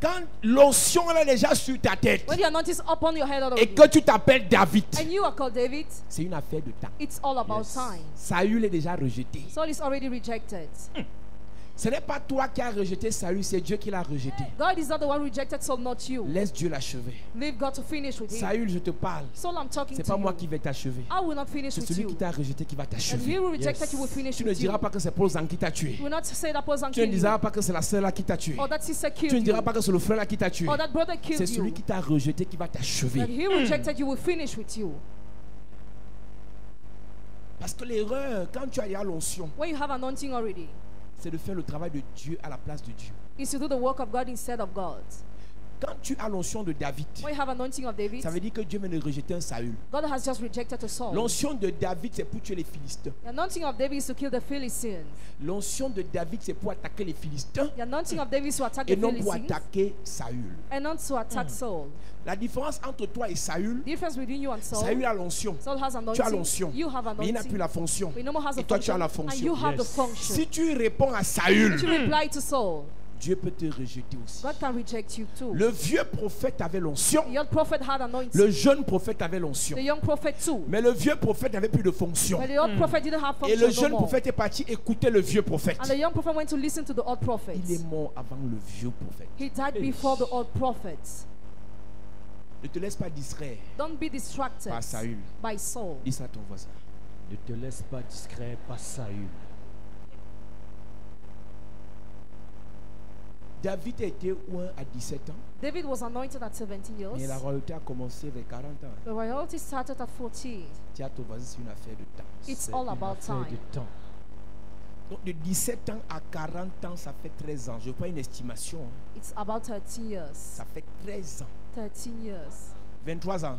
Quand l'onction elle est déjà sur ta tête When the anointing is upon your head et already, que tu t'appelles David, and you are called David, c'est une affaire de temps. it's all about Yes. time. Saül est déjà rejeté. Saul is already rejected. Ce n'est pas toi qui as rejeté Saül, c'est Dieu qui l'a rejeté. God is not the one who rejected Saul, not you. Laisse Dieu l'achever. Leave God to finish with him. Saül, je te parle. Saul, I'm talking C'est to pas moi you. qui vais t'achever. I will not finish C'est with celui you. qui t'a rejeté qui va And t'achever. he who rejected Yes. you will finish Tu ne with you. diras pas que c'est Paul Zan qui t'a tué. You will not say that person Tu ne killed you. diras pas que c'est la sœur là qui t'a tué. Or that sister Tu ne killed diras you. pas que c'est le frère là qui t'a tué. Or that brother C'est killed celui you. qui t'a rejeté qui va And t'achever. he who rejected you will finish with you. Parce que l'erreur, quand tu as déjà l'onction, When you have anointing already, c'est de faire le travail de Dieu à la place de Dieu. is to do the work of God instead of God. Quand tu as l'onction de David, When you have anointing of David, ça veut dire que Dieu vient de rejeter un Saül. God has just rejected a Saul. L'onction de David, c'est pour tuer les Philistins. The anointing of David is to kill the Philistines. L'onction de David, c'est pour attaquer les Philistins The anointing of David is to attack et the non pour Philistines attaquer Saül. and not to attack Saul. La différence entre toi et Saül, The difference between you and Saul, Saül a l'onction. Saul has Tu as anointing, l'onction. you have Mais il n'a plus anointing, la fonction. but he no more has Et a toi, tu as function, la and you fonction. have the Yes. function. Si tu réponds à Saül, If you reply to Saul, Dieu peut te rejeter aussi. God can reject you too. Le vieux prophète avait l'onction. The young prophet had anointing. Le jeune prophète avait l'onction. The young prophet too. Mais le vieux prophète n'avait plus de fonction. But the old prophet didn't have Et function le jeune no more. prophète est parti écouter le vieux prophète. And the young prophet went to listen to the old prophet. Il est mort avant le vieux prophète. He died before the old prophet. Ne te laisse pas distraire Don't be distracted par Saül. by Saul. Dis ça à ton voisin. Ne te laisse pas discret par Saül. David a été oint à 17 ans, David was anointed at 17 mais years. la royauté a commencé vers 40 ans. The royalty started at 14. Dis à ton voisin, c'est une affaire de temps. It's C'est all une about affaire time. de temps. Donc de 17 ans à 40 ans, ça fait 13 ans. Je ne veux pas une estimation. Hein. It's about 13 years. Ça fait 13 ans. 13 years. 23 ans.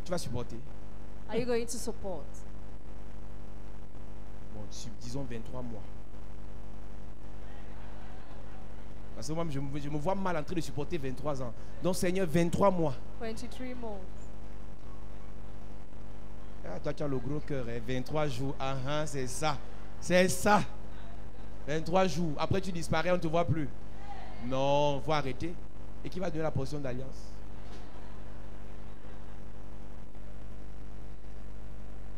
Tu vas supporter. Are you going to support? Bon, disons 23 mois. Parce que moi, je me vois mal en train de supporter 23 ans. Donc, Seigneur, 23 mois. 23 months. Ah, toi, tu as le gros cœur. Hein? 23 jours. Ah, ah, c'est ça. C'est ça. 23 jours. Après, tu disparais, on ne te voit plus. Non, faut arrêter. Et qui va donner la portion d'alliance?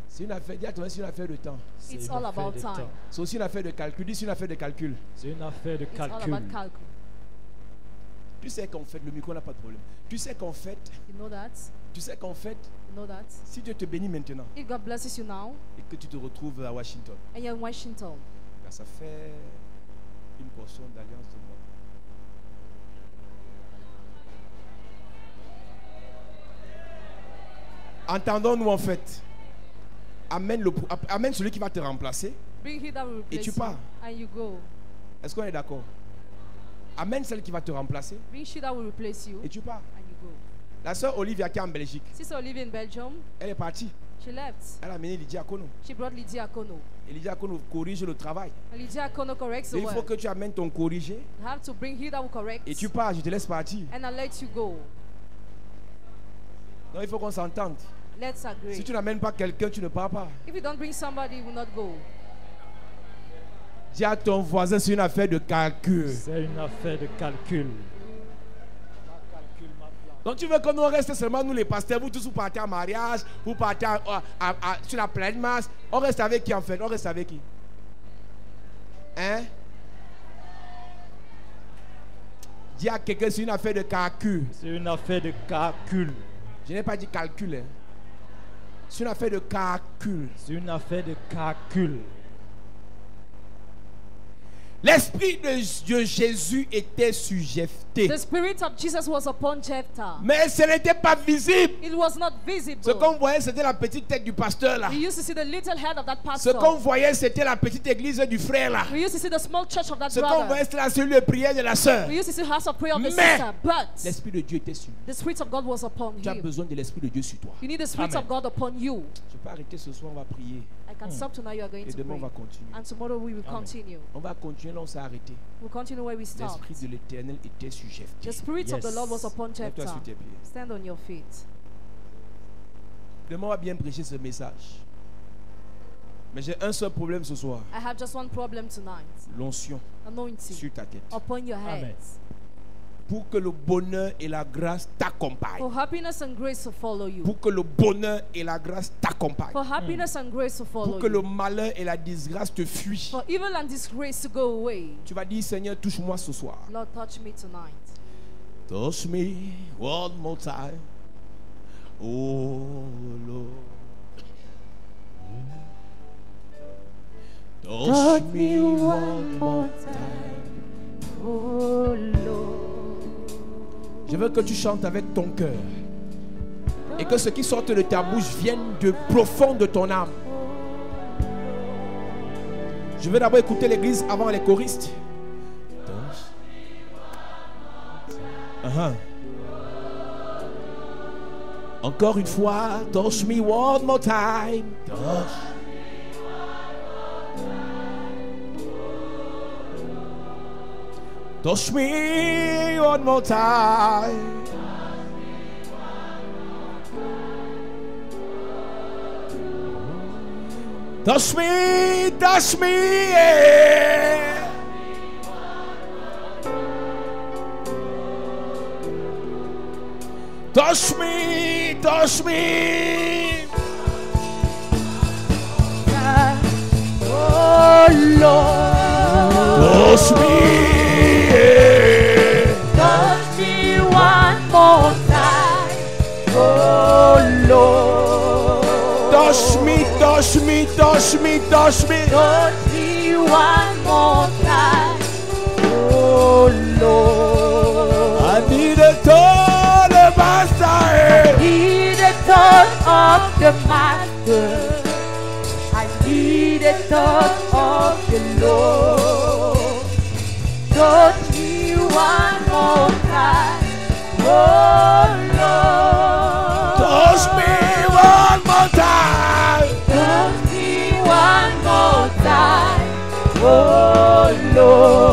C'est une affaire, dis à toi, c'est une affaire de temps. C'est It's une all affaire about de time. temps. C'est aussi une affaire de calcul. Dis, c'est une affaire de calcul. C'est une affaire de It's all calcul. about calcul. Tu sais qu'en fait, le micro n'a pas de problème. Tu sais qu'en fait, You know that? si Dieu te bénit maintenant If God blesses you now et que tu te retrouves à Washington, and you're in Washington, ben, ça fait une portion d'alliance de moi. Entendons-nous en fait. Amène celui qui va te remplacer. bring he that will Et replace tu you, pars. and you go. Est-ce qu'on est d'accord? Amène celle qui va te remplacer Bring she that will replace you, et tu pars. and you go. La sœur Olivia qui est en Belgique, Sister Olivia in Belgium, elle est partie. she left. Elle a amené Lydia Akono. She brought Lydia Akono. Et Lydia Akono corrige le travail. And Lydia Akono corrects the Et il faut word. que tu amènes ton corrigé You have to bring he that will correct, et tu pars. Je te laisse partir. and I let you go. Donc il faut qu'on s'entende. Let's agree. Si tu n'amènes pas quelqu'un, tu ne pars pas. If you don't bring somebody, you will not go. Dis à ton voisin, c'est une affaire de calcul. C'est une affaire de calcul. Donc tu veux que nous reste seulement nous les pasteurs, vous tous vous partez en mariage, vous partez sur la pleine masse. On reste avec qui en fait? On reste avec qui? Hein? Dis à quelqu'un, c'est une affaire de calcul. C'est une affaire de calcul. Je n'ai pas dit calcul. Hein. C'est une affaire de calcul. C'est une affaire de calcul. L'esprit de Jésus était sur Jephthé. The spirit of Jesus was upon Jephthah. Mais ce n'était pas visible. It was not visible. Ce qu'on voyait, c'était la petite tête du pasteur là. We used to see the little head of that Ce pastor. qu'on voyait, c'était la petite église du frère là. We used to see the small church of that Ce qu'on brother. voyait, c'était la cellule de prière de la sœur. We used to see the house of prayer of the Mais sister. But l'esprit de Dieu était sur lui. the spirit of God was upon Tu as him. besoin de l'esprit de Dieu sur toi. You need the spirit Amen. of God upon you. Je peux arrêter ce soir, on va prier. I can stop tonight. You are going Et to demain, on pray. va continuer. And tomorrow we will Amen. continue. On va continuer, là on s'est arrêté. We'll continue where we stopped. L'esprit de l'éternel était sur Jephthé. The spirit of the Yes. Lord was upon Mets-toi Jephthah. sur tes pieds. Stand on your feet. Demain, on va bien prêcher ce message. Mais j'ai un seul problème ce soir. I have just one problem tonight. L'onction Anointing sur ta tête. upon your Amen. heads. Pour que le bonheur et la grâce t'accompagnent. For happiness and grace to follow you. Pour que le bonheur et la grâce t'accompagnent. For happiness and grace to follow Pour que le you. malheur et la disgrâce te fuient. For evil and disgrace to go away. Tu vas dire, Seigneur, touche-moi ce soir. Lord, touch me tonight. Touch me one more time. Oh Lord. Touch me one more time. Oh Lord. Je veux que tu chantes avec ton cœur. Et que ce qui sort de ta bouche vienne de profond de ton âme. Je veux d'abord écouter l'église avant les choristes. Encore une fois, touch me one more time. Touch me one more time. Touch me, touch me, yeah. Touch me, touch me. Oh Lord. Touch me, yeah. Touch me one more time. Oh Lord. Touch me, touch me, touch me, touch me. Touch me one more time. Oh Lord. I need a touch of master. Need a touch of the Master. I need a touch of the Lord. Touch me one more time. Oh Lord. Touch me one more time. Touch me one more time. Oh Lord.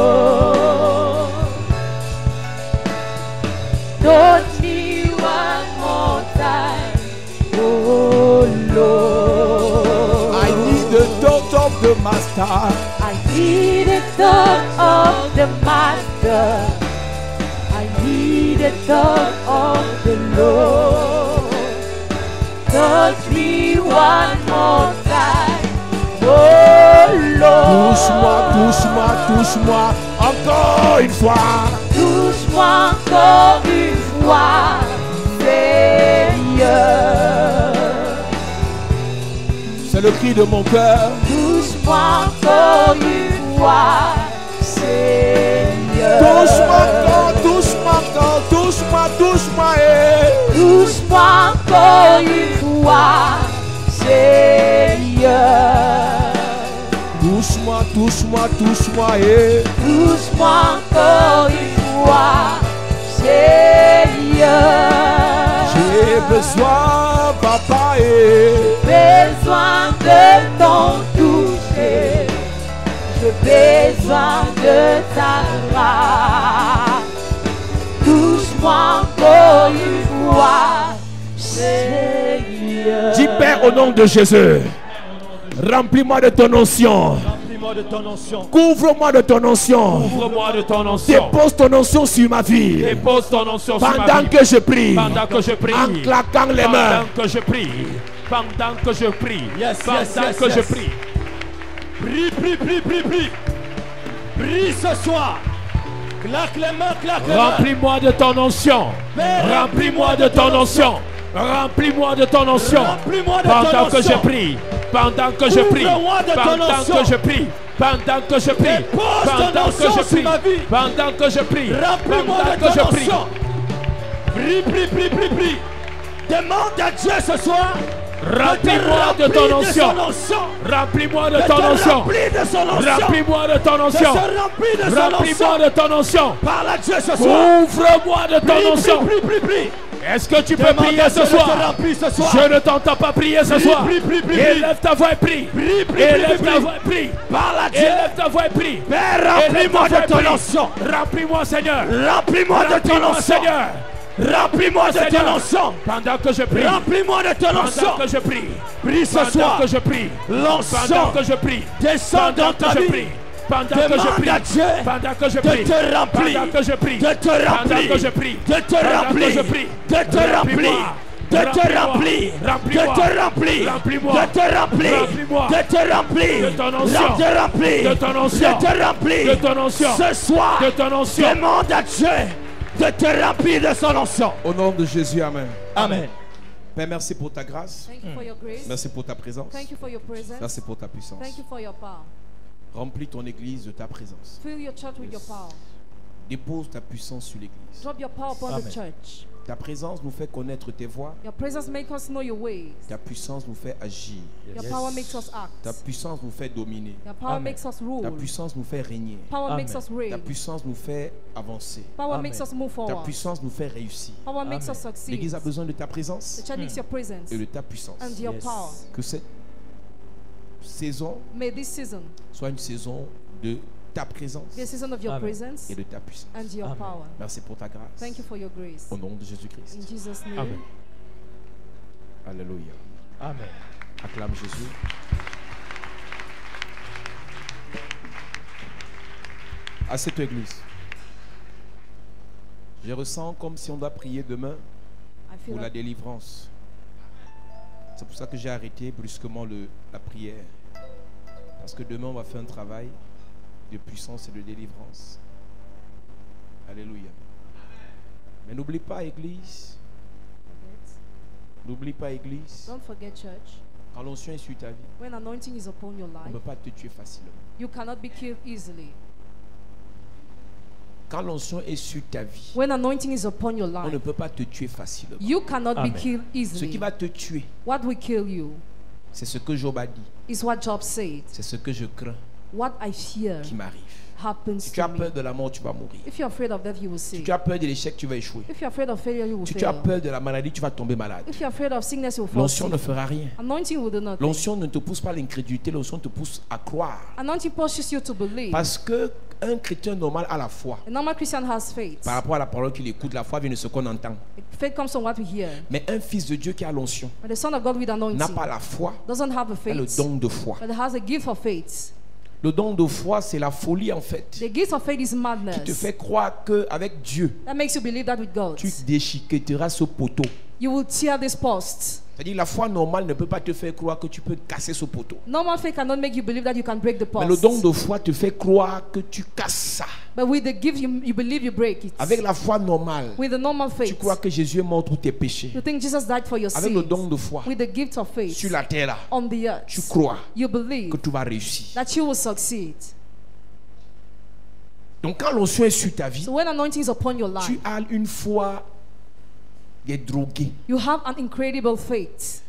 Touch me one more time. Oh Lord. I need the touch of the master. I need a touch of the Master. the touch of the Lord. Touch me one more time, oh Lord. Touche-moi, touche-moi, touche-moi, encore une fois. Touche-moi encore une fois, Seigneur. C'est le cri de mon cœur. Touche-moi encore une fois, Seigneur. Touche-moi encore, touche-moi encore, touche-moi, touche-moi. Touche-moi encore une fois, Seigneur. Touche-moi, touche-moi, touche-moi. Touche-moi encore une fois, Seigneur. J'ai besoin, papa. Besoin de ton toucher. J'ai besoin de ta grâce. Touche-moi encore une fois, Seigneur. Dis Père au nom de Jésus. Remplis-moi de ton onction. Remplis-moi de ton onction. Couvre-moi de ton onction. Ouvre-moi de ton onction. Dépose ton onction sur ma vie. Dépose ton onction sur ma Pendant vie. que je prie. Pendant que je prie. En claquant les mains. Pendant que je prie. Pendant que je prie. Yes, Pendant yes, yes, que je yes. prie. Prie, prie, prie, prie, prie. Prie ce soir. Claque les mains, claque les mains. Remplis-moi de ton onction. Remplis-moi de ton onction. Remplis-moi de ton onction. Remplis-moi de Pendant ton que je onction. prie. Pendant que je prie. Ouvre-moi de ton Pendant onction. que je prie. Pendant que je prie. Dépose ton Pendant onction que je sur prie. ma vie. Pendant que je prie. Remplis-moi Pendant de que je ton prie. onction. Prie, prie, prie, prie, prie. Demande à Dieu ce soir. Remplis-moi de ton onction. Remplis-moi de ton onction. Remplis-moi de ton onction. Remplis-moi de ton onction. Parle à Dieu ce soir. Ouvre-moi de ton onction. Prie, prie, prie, prie. Est-ce que tu peux Demande prier à ce Dieu de soir? te remplir ce soir. Je ne t'entends pas prier ce Prie, soir. prie, prie, prie, prie. Élève ta voix et prie. Prie, prie, Élève prie, ta prie. voix et prie. Parle à Dieu. Élève ta voix et prie. Père, Élève remplis-moi ta voix de et ton prie. onction. Remplis-moi, Seigneur. Remplis-moi de ton Remplis-moi, onction. Seigneur. Remplis-moi de ton Seigneur. onction. Pendant que je prie. Remplis-moi de ton Pendant onction. que je prie. Prie ce Pendant soir. que je prie. L'onction Pendant que je prie. descend Pendant dans ta que je vie. prie. Pendant que je Demande prie. à Dieu Pendant que je de prie. te remplir. Pendant que je prie. De te Pendant remplir. que je prie. De te Pendant que remplir. je prie. De te remplir. De te remplir. De Remplis-moi. te remplir. Remplis-moi. De te remplir. Remplis-moi. De te remplir. De ton onction. De te remplir. De ton onction. De te remplir. De ton onction. Ce soir. De ton onction. Demande à Dieu de te remplir de son onction. Au nom de Jésus, amen. Amen. Père, merci pour ta grâce. Thank you for your grace. Merci pour ta présence. Thank you for your presence. Merci pour ta puissance. Thank you for your power. Remplis ton église de ta présence. Fill your church with your power. Dépose ta puissance sur l'église. Drop your power upon the church. Ta présence nous fait connaître tes voies. Your presence makes us know your ways. Ta puissance nous fait agir. Your power makes us Ta act. puissance nous fait dominer. Your power makes us Ta rule. puissance nous fait régner. Power Amen. makes us Ta reign. puissance nous fait avancer. Power Amen. makes us move Ta forward. puissance nous fait réussir. Power makes us succeed. L'église a besoin de ta présence The church needs your presence et de ta puissance. and your Yes. power. Que cette saison May this season soit une saison de ta présence be a season of your Amen. presence et de ta puissance. and your Amen. power. Merci pour ta grâce. Thank you for your grace. Au nom de In Jésus-Christ. Jesus' name. Amen. Alléluia. Amen. Acclame Jésus. À cette église, je ressens comme si on doit prier demain I feel pour la like délivrance. C'est pour ça que j'ai arrêté brusquement la prière. Parce que demain, on va faire un travail de puissance et de délivrance. Alléluia. Mais n'oublie pas, Église. N'oublie pas, Église. don't forget, church. Quand l'onction est sur ta vie, When anointing is upon your on ne life, peut pas te tuer facilement. you cannot be killed easily. Quand l'onction est sur ta vie, When anointing is upon your on ne life, peut pas te tuer facilement. you cannot be Amen. killed Ce qui easily. va te tuer, What will kill you c'est ce que Job a dit. is what Job said. C'est ce que je crains What I fear qui m'arrive. happens Si tu to as peur me. de la mort, tu vas mourir. If you're afraid of death, you will Si see. tu as peur de l'échec, tu vas échouer. If you're afraid of failure, you will Si tu as fail. peur de la maladie, tu vas tomber malade. If you're afraid of sickness, you will fall L'onction ne sick. fera rien. Anointing will do nothing. L'onction ne te pousse pas à l'incrédulité, l'onction te pousse à croire. Anointing pushes you to believe. Parce que un chrétien normal a la foi. A normal Christian has faith. Par rapport à la parole qu'il écoute, la foi vient de ce qu'on entend. Faith comes from what we hear. Mais un fils de Dieu qui a l'onction But the Son of God with n'a anointing pas la foi, doesn't have a il a le faith, don de foi. but has a gift of faith. Le don de foi, c'est la folie en fait. The gift of faith is Qui te madness. fait croire qu'avec Dieu, That makes you believe that with God. tu déchiqueteras ce poteau. You will tear this post. C'est-à-dire la foi normale ne peut pas te faire croire que tu peux casser ce poteau. Normal faith cannot make you believe that you can break the Mais le post. don de foi te fait croire que tu casses ça. But with the gift, you believe you break it. Avec la foi normale, With the normal tu faith, crois que Jésus est mort pour tes péchés. you think Jesus died for your Avec le sins. don de foi, With the gift of faith, sur la terre là, on the earth, tu crois you believe que tu vas réussir. that you will succeed. Donc quand l'onction est sur ta vie, So when anointing is upon your life, tu as une foi des drogués. you have an incredible faith.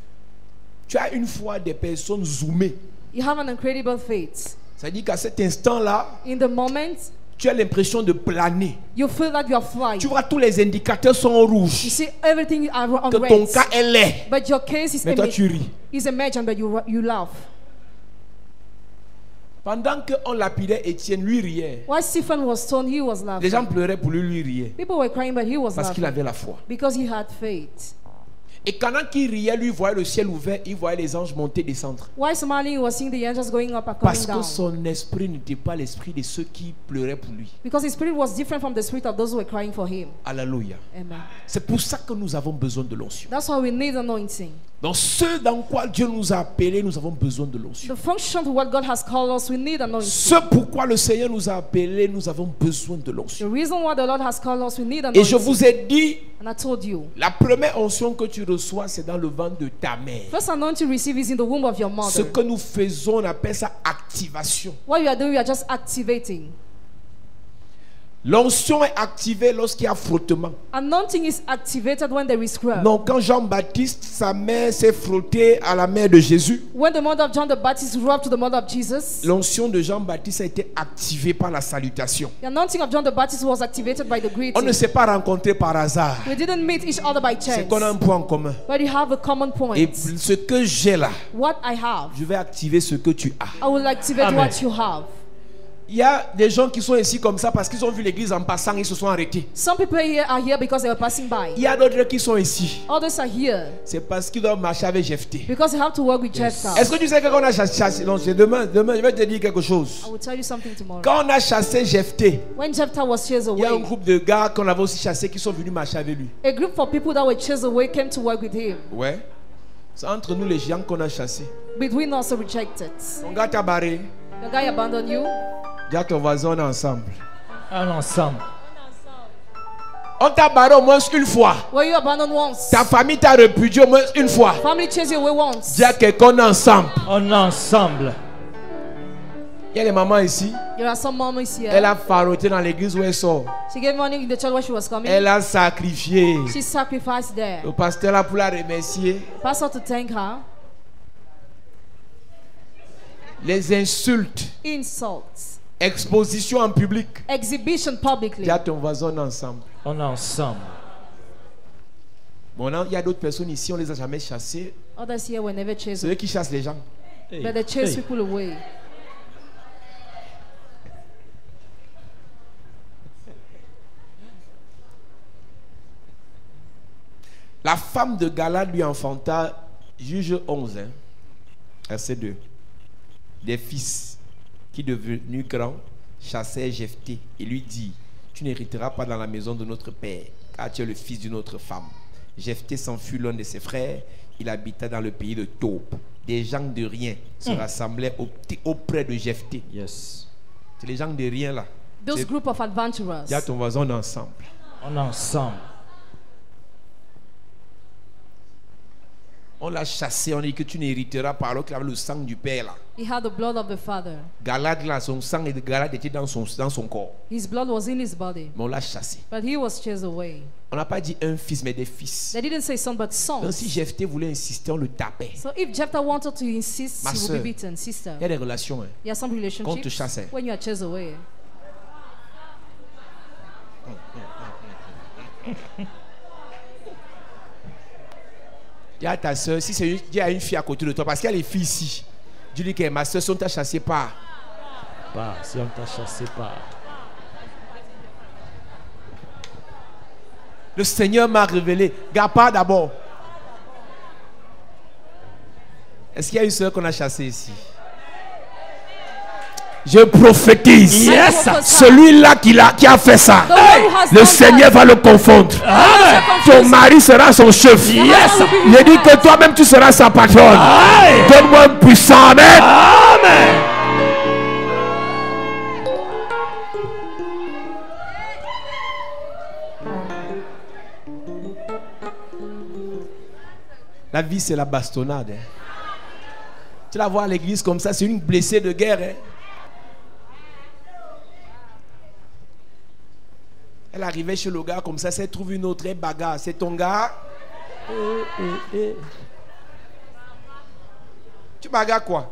Tu as une foi des personnes zoomées. You have an incredible faith. C'est-à-dire qu'à cet instant-là, In the moment, tu as l'impression de planer. you feel that you are flying. Tu vois, tous les indicateurs sont You rouges. see everything on Que ton red. cas est laid. But your case is Mais toi, tu ris. imagined, but you laugh. Pendant qu'on lapidait Étienne, lui riait. While Stephen was stoned, he was Les gens laughing. pleuraient pour lui, lui riait. People were crying, but he was Parce qu'il laughing avait la foi. because he had faith. Et pendant qu'il riait, lui voyait le ciel ouvert, il voyait les anges monter, descendre. While smiling, he was seeing the angels going up and coming Parce que down. son esprit n'était pas l'esprit de ceux qui pleuraient pour lui. Because his spirit was different from the spirit of those who were crying for him. Alléluia. Amen. C'est pour ça que nous avons besoin de l'onction. That's why we need anointing. Dans ce dans quoi Dieu nous a appelés, nous avons besoin de l'onction. The function of what God has called us, we need anointing. Ce pourquoi le Seigneur nous a appelés, nous avons besoin de The l'onction. reason why the Lord has called us, we need Et anointing. je vous ai dit, And I told you, la première onction que tu reçois, c'est dans le ventre de ta mère. first anointing received is in the womb of your Ce mother. que nous faisons, on appelle ça activation. What you are doing, you are just activating. L'onction est activée lorsqu'il y a frottement. Anointing is activated when there is scrub. Non, quand Jean-Baptiste, sa mère s'est frottée à la mère de Jésus, When the mother of John the Baptist rubbed to the mother of Jesus, l'onction de Jean-Baptiste a été activée par la salutation. the anointing of John the Baptist was activated by the On ne greeting. s'est pas rencontrés par hasard. We didn't meet each other by C'est chance, qu'on a un point en commun. but you have a common point. Et ce que j'ai là, What I have, je vais activer ce que tu as. I will activate Amen. what you have. Il y a des gens qui sont ici comme ça parce qu'ils ont vu l'église en passant, ils se sont arrêtés. Some people here are here because they were passing by. Il y a d'autres qui sont ici. Others are here C'est parce qu'ils doivent marcher avec Jephthé. because they have to work with Jephthah. Est-ce que tu sais que quand on a chassé... Non, c'est demain, je vais te dire quelque chose. I will tell you something tomorrow. Quand on a chassé Jephthé, When Jephthah was chased il y a un away, groupe de gars qu'on avait aussi chassé qui sont venus marcher avec lui. a group of people that were chased away came to work with him. Ouais. C'est entre nous les géants qu'on a chassés. Between us rejected. Ton gars t'a barré. The guy abandoned you. Dis à ton voisin, on est ensemble. Un ensemble. On t'a barré au moins une fois. Were you abandoned once? Ta famille t'a répudié au moins une fois. Family chased you away once. Dis à quelqu'un, on est ensemble. On est ensemble. Il y a les mamans ici. There are some moments here. Elle a faroté dans l'église où elle sort. She gave money in the church where she was coming. Elle a sacrifié. She sacrificed there. Le pasteur là pour la remercier. Pastor to thank her. Les insultes. Insults. Exposition en public. Exhibition publicly. Dis à ton voisin, on est ensemble. On est ensemble. Bon, il y a d'autres personnes ici, on les a jamais chassées. Others here were never chased C'est eux qui chassent les gens. Hey, but they chase hey. people away. La femme de Galade lui enfanta, Juge 11, verset 2, des fils qui, devenus grands, chassèrent Jephthé et lui dit, tu n'hériteras pas dans la maison de notre père, car tu es le fils d'une autre femme. Jephthé s'enfuit l'un de ses frères, il habita dans le pays de Tob. Des gens de rien se rassemblaient auprès de Jephthé. Yes. C'est les gens de rien là. Those C'est- group of adventurers. Dis à ton voisin, on est ensemble. On est ensemble. On l'a chassé, on dit que tu n'hériteras pas alors qu'il avait le sang du père là. He had the blood of the father. Galade là, son sang et de Galade était dans son corps. His blood was in his body. Mais on l'a chassé. But he was chased away. On n'a pas dit un fils, mais des fils. They didn't say son, but Donc sons. si Jephthé voulait insister, on le tapait. So if Jephthah wanted to insist, Ma he would sœur. be beaten. Sister, Il y a des relations. Hein. there are some Quand on te relationships chasse. Hein. when you are chased away. Il y a ta soeur, si c'est il y a une fille à côté de toi, parce qu'il y a les filles ici. Dis-lui que ma soeur, si on t'a chassé pas. Pas, si on t'a chassé pas. Le Seigneur m'a révélé. Garde pas d'abord. Est-ce qu'il y a une soeur qu'on a chassée ici? Je prophétise. Yes. Celui-là qui a fait ça, le Seigneur va le confondre. Amen. Ton mari sera son chef. Yes. Je dis que toi-même tu seras sa patronne. Amen. Donne-moi un puissant amen. Amen. La vie, c'est la bastonnade. Hein. Tu la vois à l'église comme ça, c'est une blessée de guerre. Hein. Elle arrivait chez le gars comme ça, elle trouve une autre, elle bagarre. C'est ton gars. Tu bagarres quoi?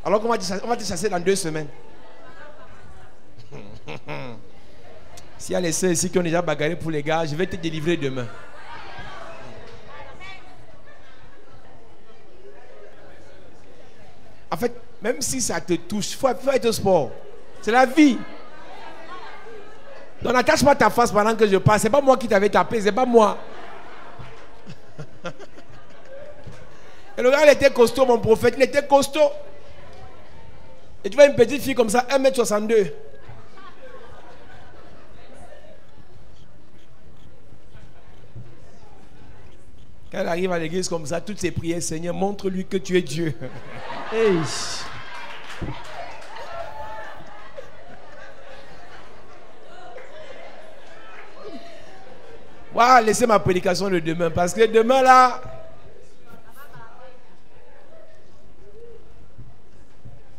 Alors qu'on va te chasser dans 2 semaines. S'il y a les sœurs ici qui ont déjà bagarré pour les gars, je vais te délivrer demain. En fait, même si ça te touche, il faut être au sport. C'est la vie. Donc n'attache pas ta face pendant que je parle. C'est pas moi qui t'avais tapé, c'est pas moi. Et le gars, il était costaud, mon prophète, il était costaud. Et tu vois une petite fille comme ça, 1m62. Quand elle arrive à l'église comme ça, toutes ses prières, Seigneur, montre-lui que tu es Dieu. Hey. Voilà, laissez ma prédication de demain. Parce que demain là,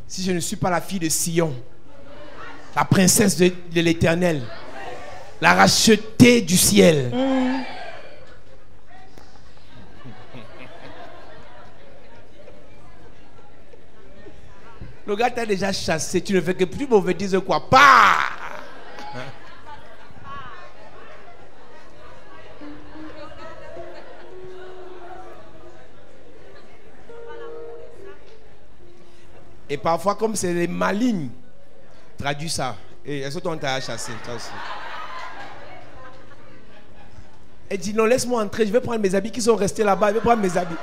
si je ne suis pas la fille de Sion, la princesse de l'Éternel, la rachetée du ciel. Le gars t'a déjà chassé, tu ne fais que plus mauvais dire quoi. Pas. Et parfois, comme c'est les malignes, traduis ça. Et est-ce qu'on t'a chassé, toi aussi? Et dit non, laisse-moi entrer, je vais prendre mes habits qui sont restés là-bas, je vais prendre mes habits.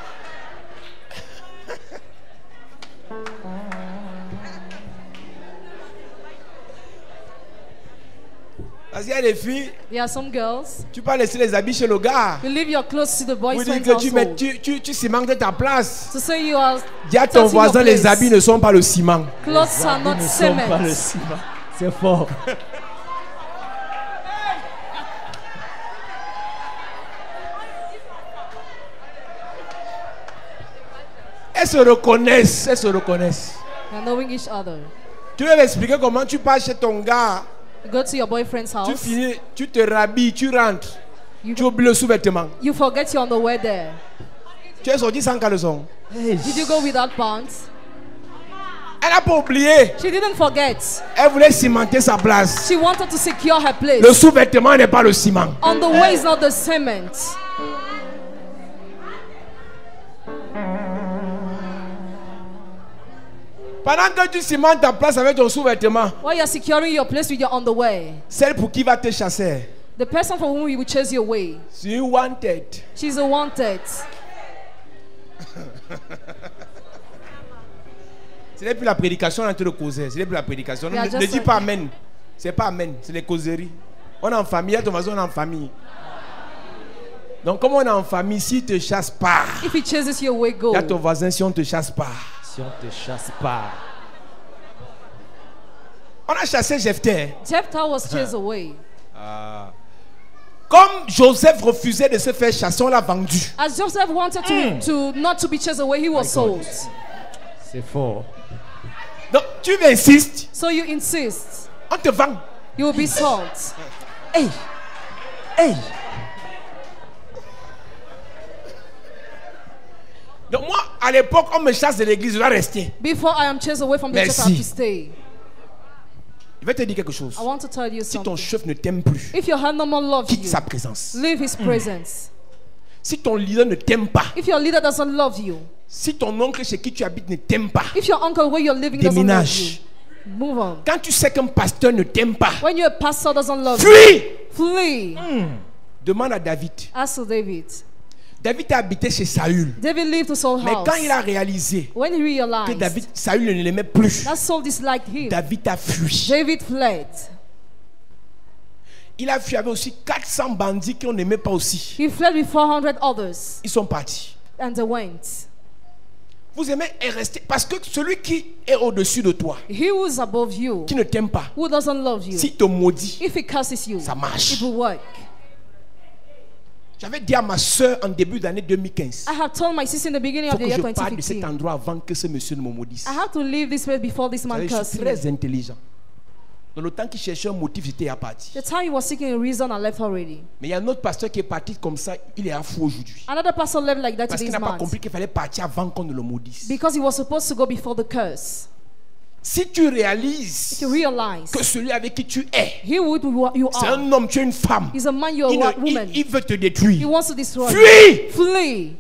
Parce qu'il y a des filles, There are some girls, tu peux laisser les habits chez le gars. you leave your clothes to the Pour dire boyfriend's que tu household. cimentes ta place. To say you are Dis à ton touching your voisin, les place. habits ne sont pas le ciment. Clothes are not cement. C'est fort. Elles se reconnaissent, elles se reconnaissent. They're knowing each other. Tu veux m'expliquer comment tu pars chez ton gars, You go to your boyfriend's tu house. finis, tu te rhabilles, tu rentres, You, tu oublies le sous-vêtement. you forget your underwear there. Tu es sorti sans caleçon. Did you go without pants? Elle n'a pas oublié. She didn't forget. Elle voulait cimenter sa place. She wanted to secure her place. Le sous-vêtement n'est pas le ciment. Underwear is not the cement. Pendant que tu cimentes ta place avec ton sous-vêtement, While you're securing your place with your underwear, celle pour qui va te chasser, the person for whom you will chase you away, c'est une wanted. she's a wanted. Ce n'est plus la prédication entre le causer. Ce n'est plus la prédication. Yeah, Ne just dis pas amen. C'est pas amen. C'est les causeries. On est en famille. À ton voisin, on est en famille. Donc, comme on est en famille, s'il ne te chasse pas, If he chases you away, go. il y a ton voisin, si on ne te chasse pas. Si on te chasse pas. On a chassé Jephthé. Jephthah was chased away. Comme Joseph refusait de se faire chasser, on l'a vendu. As Joseph wanted to not to be chased away, he was sold. C'est fort. Donc, tu insistes, So you insist, on te vend. you will be sold. Hey. Hey. Donc, moi, à l'époque, on me chasse de l'église, je dois rester. Before I am chased away from the church, I have Merci. to stay. Je vais te dire quelque chose. I want to tell you Si ton something. chef ne t'aime plus, If your hand no more loves quitte you, sa présence. leave his presence. Si ton leader ne t'aime pas, If your leader doesn't love you, si ton oncle chez qui tu habites ne t'aime pas, if your uncle where you're living doesn't love déménage. you, move on. Quand tu sais qu'un pasteur ne t'aime pas, When your pastor doesn't love you, fuis. flee. Demande à David. Ask David. David a habité chez Saül. David lived to Saul's Mais house. quand il a réalisé When he que realized Saül ne l'aimait plus, that Saul disliked him, David a fui. David fled. Il a fui. Il y avait aussi 400 bandits qu'on n'aimait pas aussi. He fled with 400 others, Ils sont partis. and they went. Vous aimez rester parce que celui qui est au-dessus de toi, He who is above you, qui ne t'aime pas, who doesn't love you, s'il te maudit, if he curses you, ça marche. it will work. J'avais dit à ma soeur en début d'année 2015, I have told my sister in the beginning il faut of the que year je parte de cet 2015, endroit avant que ce monsieur ne me maudisse. I have to leave this place before this man Je curses suis me. très intelligent. Dans le temps qu'il cherchait un motif, j'étais à partir. The time he was seeking a reason, I left already. Mais il y a un autre pasteur qui est parti comme ça, il est à fou aujourd'hui. Another pastor left like that Parce to qu'il this n'a pas man, compris qu'il fallait partir avant qu'on ne le maudisse. because he was supposed to go before the curse. Si tu réalises To realize que celui avec qui tu es, he would you c'est are. un homme, tu es une femme, He's a man, you're il, a ne- woman. il veut te He détruire. wants to destroy you. Fuis! Flee.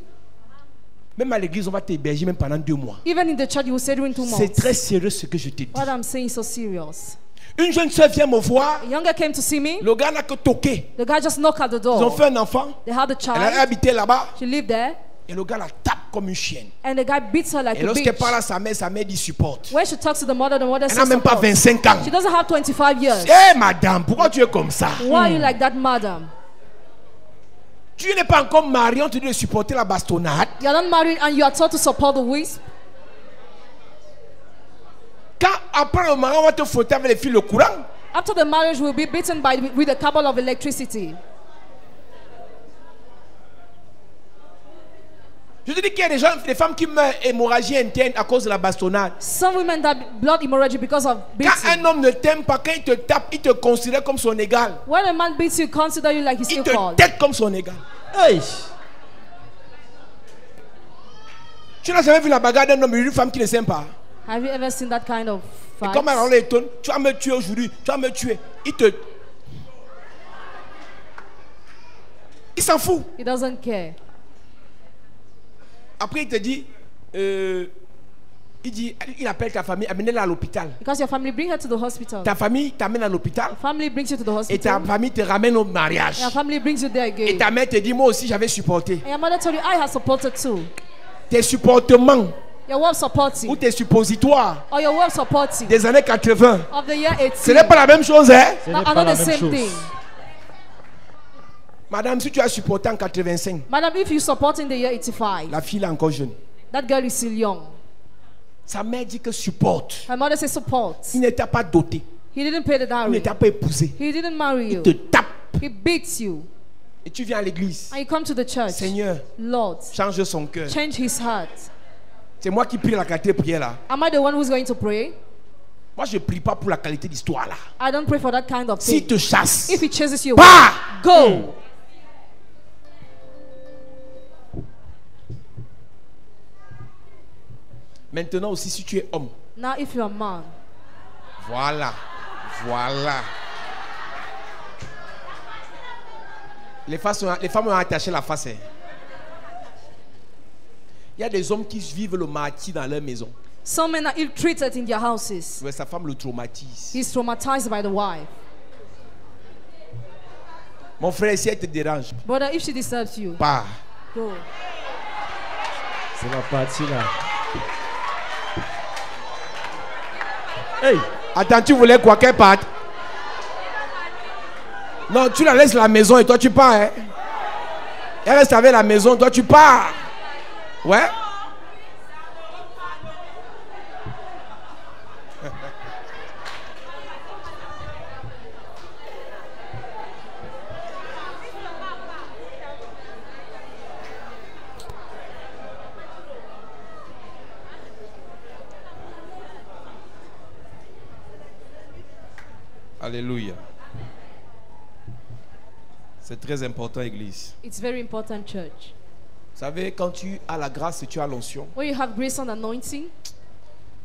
Même à l'église, on va t'héberger même pendant 2 mois. Even in the church, you will say during 2 C'est months. très sérieux ce que je te dis. What I'm saying is so serious. Une jeune soeur vient me voir, A younger came to see me. le gars n'a que toqué. The guy just knocked at the Ils ont door. fait un enfant, They had a elle a child. habité là-bas, She lived there. et le gars la tape comme une chienne. And the guy beats her like Et a lorsqu'elle bitch. parle à sa mère dit supporte. When she talks to the mother Elle says n'a même pas support. 25 ans. She doesn't have 25 years. Eh madame, pourquoi tu es comme ça? Why are you like that, madam? Tu n'es pas encore marié, on te dit de supporter la bastonnade. You're not married and you are told to support the wisp. Quand après le mariage, on va te frotter avec les fils de courant. After the marriage, will be beaten with a cable of electricity. Je te dis qu'il y a des femmes qui meurent hémorragie interne à cause de la bastonnade. Some women die blood hemorrhage because of Quand un beating. homme ne t'aime pas, quand il te tape, il te considère comme son égal. When a man beats you, consider you like his Il te equal. tête comme son égal. Hey. Tu n'as jamais vu la bagarre d'un homme et d'une femme qui ne s'aime pas. Have you ever seen that kind of Et fight? comme alors les tonnes, tu vas me tuer aujourd'hui, tu vas me tuer. Il s'en fout. He doesn't care. Après il te dit, il appelle ta famille, amène-la à l'hôpital. Because your family bring her to the hospital. Ta famille t'amène à l'hôpital Family brings you to the et ta hospital. famille te ramène au mariage. Your family brings you there Et again. ta mère te dit, moi aussi j'avais supporté. And your mother told you, I have supported too. Tes supportements Your word ou supporting. tes suppositoires Or your word supporting. des années 80, Of the year 18. ce n'est pas la même chose, hein? Ce Not n'est pas another la même same chose. thing. Madame, si tu as supporté en 85, Madam, if you support in the year 85, la fille est encore jeune. that girl is still young. Sa mère dit que supporte. Her mother says support. Il ne t'a pas doté. He didn't pay the Il ne dowry. t'a pas épousé. He didn't marry Il you. te tape. He beats you. Et tu viens à l'église. And you come to the church. Seigneur, Lord, change son cœur. change his heart. C'est moi qui prie la qualité de prière là. Am I the one who's going to pray? Moi, je ne prie pas pour la qualité d'histoire là. I don't pray for that kind of S'il thing. te chasse, If he chases you, pars. go. Maintenant aussi, si tu es homme, Now, if you're a man, voilà. Les femmes ont attaché la face. Hein. Il y a des hommes qui vivent le martyre dans leur maison. some men are ill-treated in their houses. Ouais, sa femme le traumatise. He's traumatized by the wife. Mon frère, si elle te dérange, Brother, if she disturbs you, pars. go. C'est la partie là. Hey. Attends, tu voulais quoi qu'elle parte? Non, tu la laisses à la maison et toi tu pars. Hein? Elle reste avec la maison, toi tu pars. Ouais? Alléluia. C'est très important, Église. It's very important, church. Vous savez, quand tu as la grâce et tu as l'onction, When you have grace and anointing,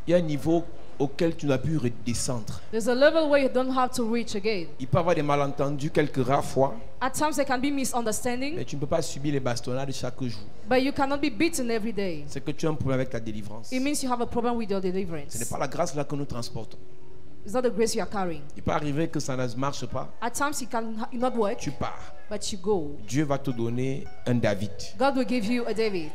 il y a un niveau auquel tu n'as pu redescendre. there's a level where you don't have to reach again. Il peut y avoir des malentendus quelques rares fois, At times there can be misunderstanding, mais tu ne peux pas subir les bastonnades chaque jour. but you cannot be beaten every day. C'est que tu as un problème avec ta délivrance. It means you have a problem with your Ce n'est deliverance. pas la grâce là que nous transportons. It's not the grace you are carrying. Il peut arriver que ça ne marche pas, At times it can not work. tu pars. but you go. Dieu va te donner un David. God will give you a David.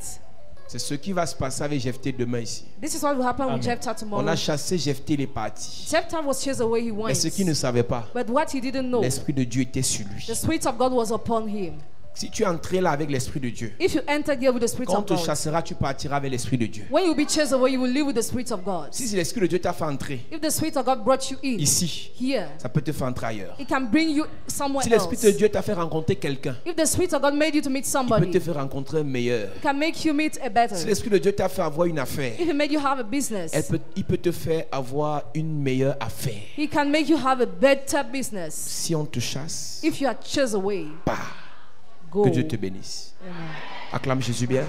C'est ce qui va se passer avec Jephthé demain ici. This is what will happen with Jephthah On tomorrow. a chassé Jephthé, il est parti. Jephthah was chased away, he Mais went. ce qu'il ne savait pas, But what he didn't know, l'Esprit de Dieu était sur lui. the Spirit of God was upon him. Si tu es entré là avec l'Esprit de Dieu, If you entered here with the Spirit quand on of te God, chassera, tu partiras avec l'Esprit de Dieu. when you will be chased away, you will live with the Spirit of God. Si l'Esprit de Dieu t'a fait entrer If the Spirit of God brought you in ici, here, ça peut te faire entrer ailleurs. it can bring you somewhere Si l'Esprit else. de Dieu t'a fait rencontrer quelqu'un, If the Spirit of God made you to meet il peut somebody, te faire rencontrer un meilleur. it can make you meet a better. Si l'Esprit de Dieu t'a fait avoir une affaire, If he made you have a business, il peut te faire avoir une meilleure affaire. he can make you have a better business. Si on te chasse, If you are chased away, pars. go. Que Dieu te bénisse. Amen. Acclame Jésus bien.